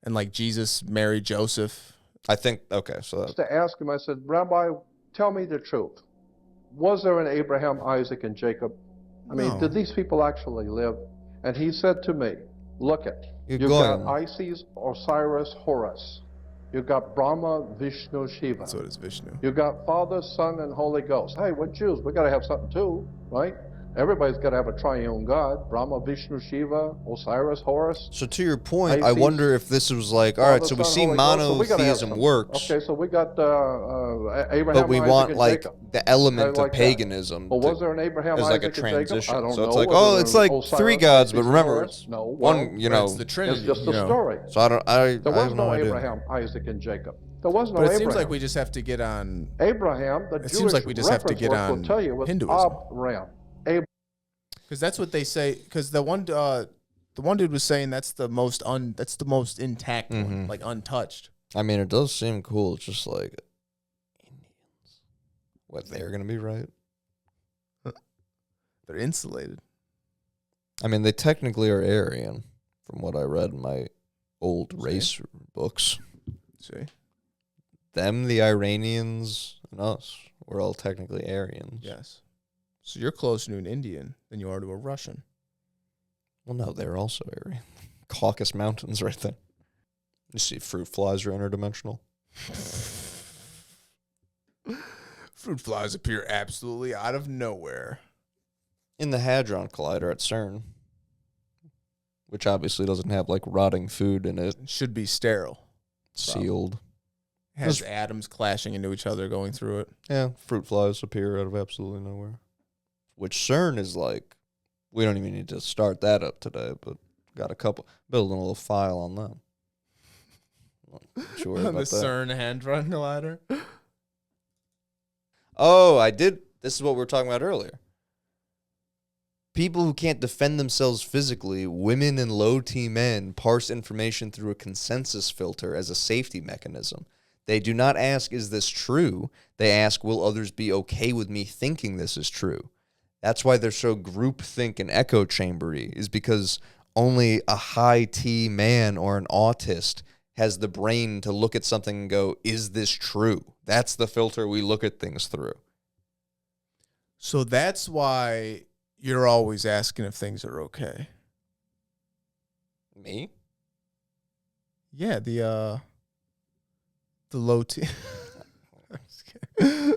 A: like Jesus, Mary, Joseph.
B: I think so.
D: To ask him, I said, Rabbi, tell me the truth. Was there an Abraham, Isaac, and Jacob? I mean, did these people actually live? And he said to me, look it. You've got Isis, Osiris, Horus. You've got Brahma, Vishnu, Shiva.
A: So does Vishnu.
D: You've got Father, Son, and Holy Ghost. Hey, we're Jews. We got to have something too, right? Everybody's got to have a triune God: Brahma, Vishnu, Shiva, Osiris, Horus.
B: So to your point,
D: Isis,
B: I wonder if this was like, all right, so we see monotheism works.
D: Okay, so we got Abraham,
B: but we
D: Isaac,
B: want
D: and
B: like
D: Jacob.
B: the element
D: like
B: of paganism.
D: Well, was there an Abraham,
B: as like
D: Isaac,
B: a transition.
D: And Jacob? I don't
B: so
D: know.
B: it's like,
D: Was
B: oh,
D: there
B: it's
D: an
B: like
D: Osiris,
B: three gods, but
D: Isis,
B: remember,
D: Horus?
B: it's
D: No,
B: one. You know,
A: it's the Trinity.
D: It's just a story.
B: So I don't.
D: There was
B: have
D: no
B: idea.
D: Abraham, Isaac, and Jacob. There was no
A: But it
D: Abraham.
A: seems like we just have to get on
D: Abraham. The
A: It
D: Jewish
A: seems like we just have to
D: reference
A: get
D: work
A: on
D: will tell you was
A: Hinduism.
D: Abraham.
A: because that's what they say. Because the one dude was saying that's the most intact one, like untouched.
B: I mean, it does seem cool. It's just like Indians. What, they're gonna be right?
A: They're insulated.
B: I mean, they technically are Aryan, from what I read in my old race books.
A: See,
B: them, the Iranians, and us, we're all technically Aryans.
A: yes. So you're closer to an Indian than you are to a Russian.
B: Well, no, they're also Aryan. Caucasus Mountains, right there. You see, fruit flies are interdimensional.
A: Fruit flies appear absolutely out of nowhere.
B: In the Hadron Collider at CERN, which obviously doesn't have like rotting food in it.
A: It should be sterile.
B: Sealed.
A: It has atoms clashing into each other going through it.
B: Yeah, fruit flies appear out of absolutely nowhere. Which CERN is like, we don't even need to start that up today, but got a couple, building a little file on them. Sure
A: On
B: about
A: the
B: that.
A: CERN Hadron Collider.
B: Oh, I did. This is what we were talking about earlier. People who can't defend themselves physically, women and low-T men, parse information through a consensus filter as a safety mechanism. They do not ask, is this true? They ask, will others be okay with me thinking this is true? That's why they're so groupthink and echo chambery, is because only a high-T man or an autist has the brain to look at something and go, is this true? That's the filter we look at things through.
A: So that's why you're always asking if things are okay.
B: Me?
A: Yeah, the low T. I'm just kidding.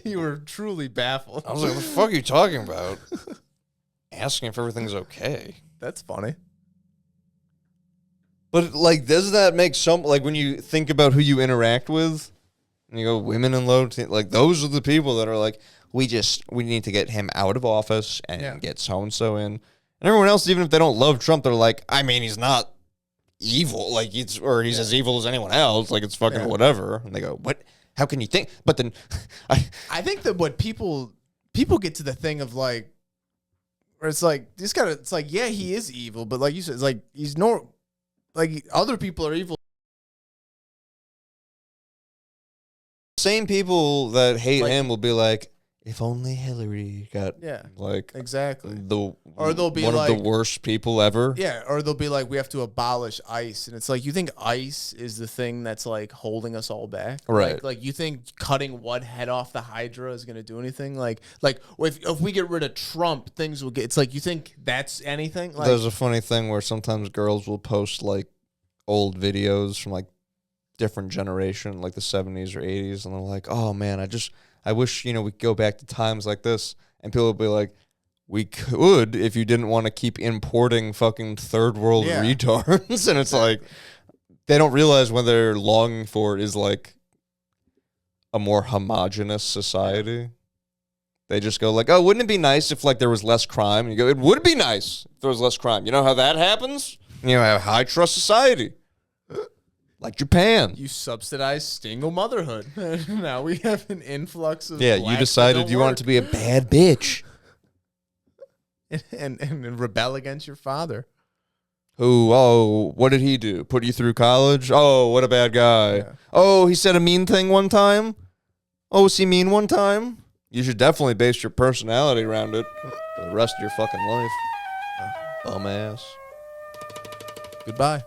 A: You were truly baffled.
B: I was like, what the fuck are you talking about? Asking if everything's okay.
A: That's funny.
B: But, like, does that make some, like, when you think about who you interact with, and you go, women in low, like, those are the people that are like, we need to get him out of office and get so-and-so in. And everyone else, even if they don't love Trump, they're like, I mean, he's not evil, like, he's as evil as anyone else, like, it's fucking whatever. And they go, what? How can you think? But then,
A: I think that what people get to the thing of, like, where it's like, it's like, yeah, he is evil, but like you said, it's like, he's like, other people are evil.
B: Same people that hate him will be like, if only Hillary got like
A: exactly
B: or they'll be one of the worst people ever.
A: Yeah, or they'll be like, we have to abolish ICE, and it's like, you think ICE is the thing that's like holding us all back,
B: right?
A: Like you think cutting one head off the Hydra is going to do anything? Like if we get rid of Trump, things will get. It's like, you think that's anything? Like,
B: there's a funny thing where sometimes girls will post like old videos from like different generation, like the 70s or 80s, and they're like, oh man, I wish, we could go back to times like this. And people will be like, we could if you didn't want to keep importing fucking third world retards. And it's like, they don't realize what they're longing for is like a more homogenous society. They just go like, oh, wouldn't it be nice if like there was less crime? And you go, it would be nice if there was less crime. You know how that happens? A high trust society. Like Japan.
A: You subsidize single motherhood. Now we have an influx of
B: you decided you wanted to be a bad bitch.
A: and rebel against your father.
B: Who, what did he do? Put you through college? Oh, what a bad guy. Yeah. Oh, he said a mean thing one time? Oh, was he mean one time? You should definitely base your personality around it for the rest of your fucking life. Bum ass.
A: Goodbye.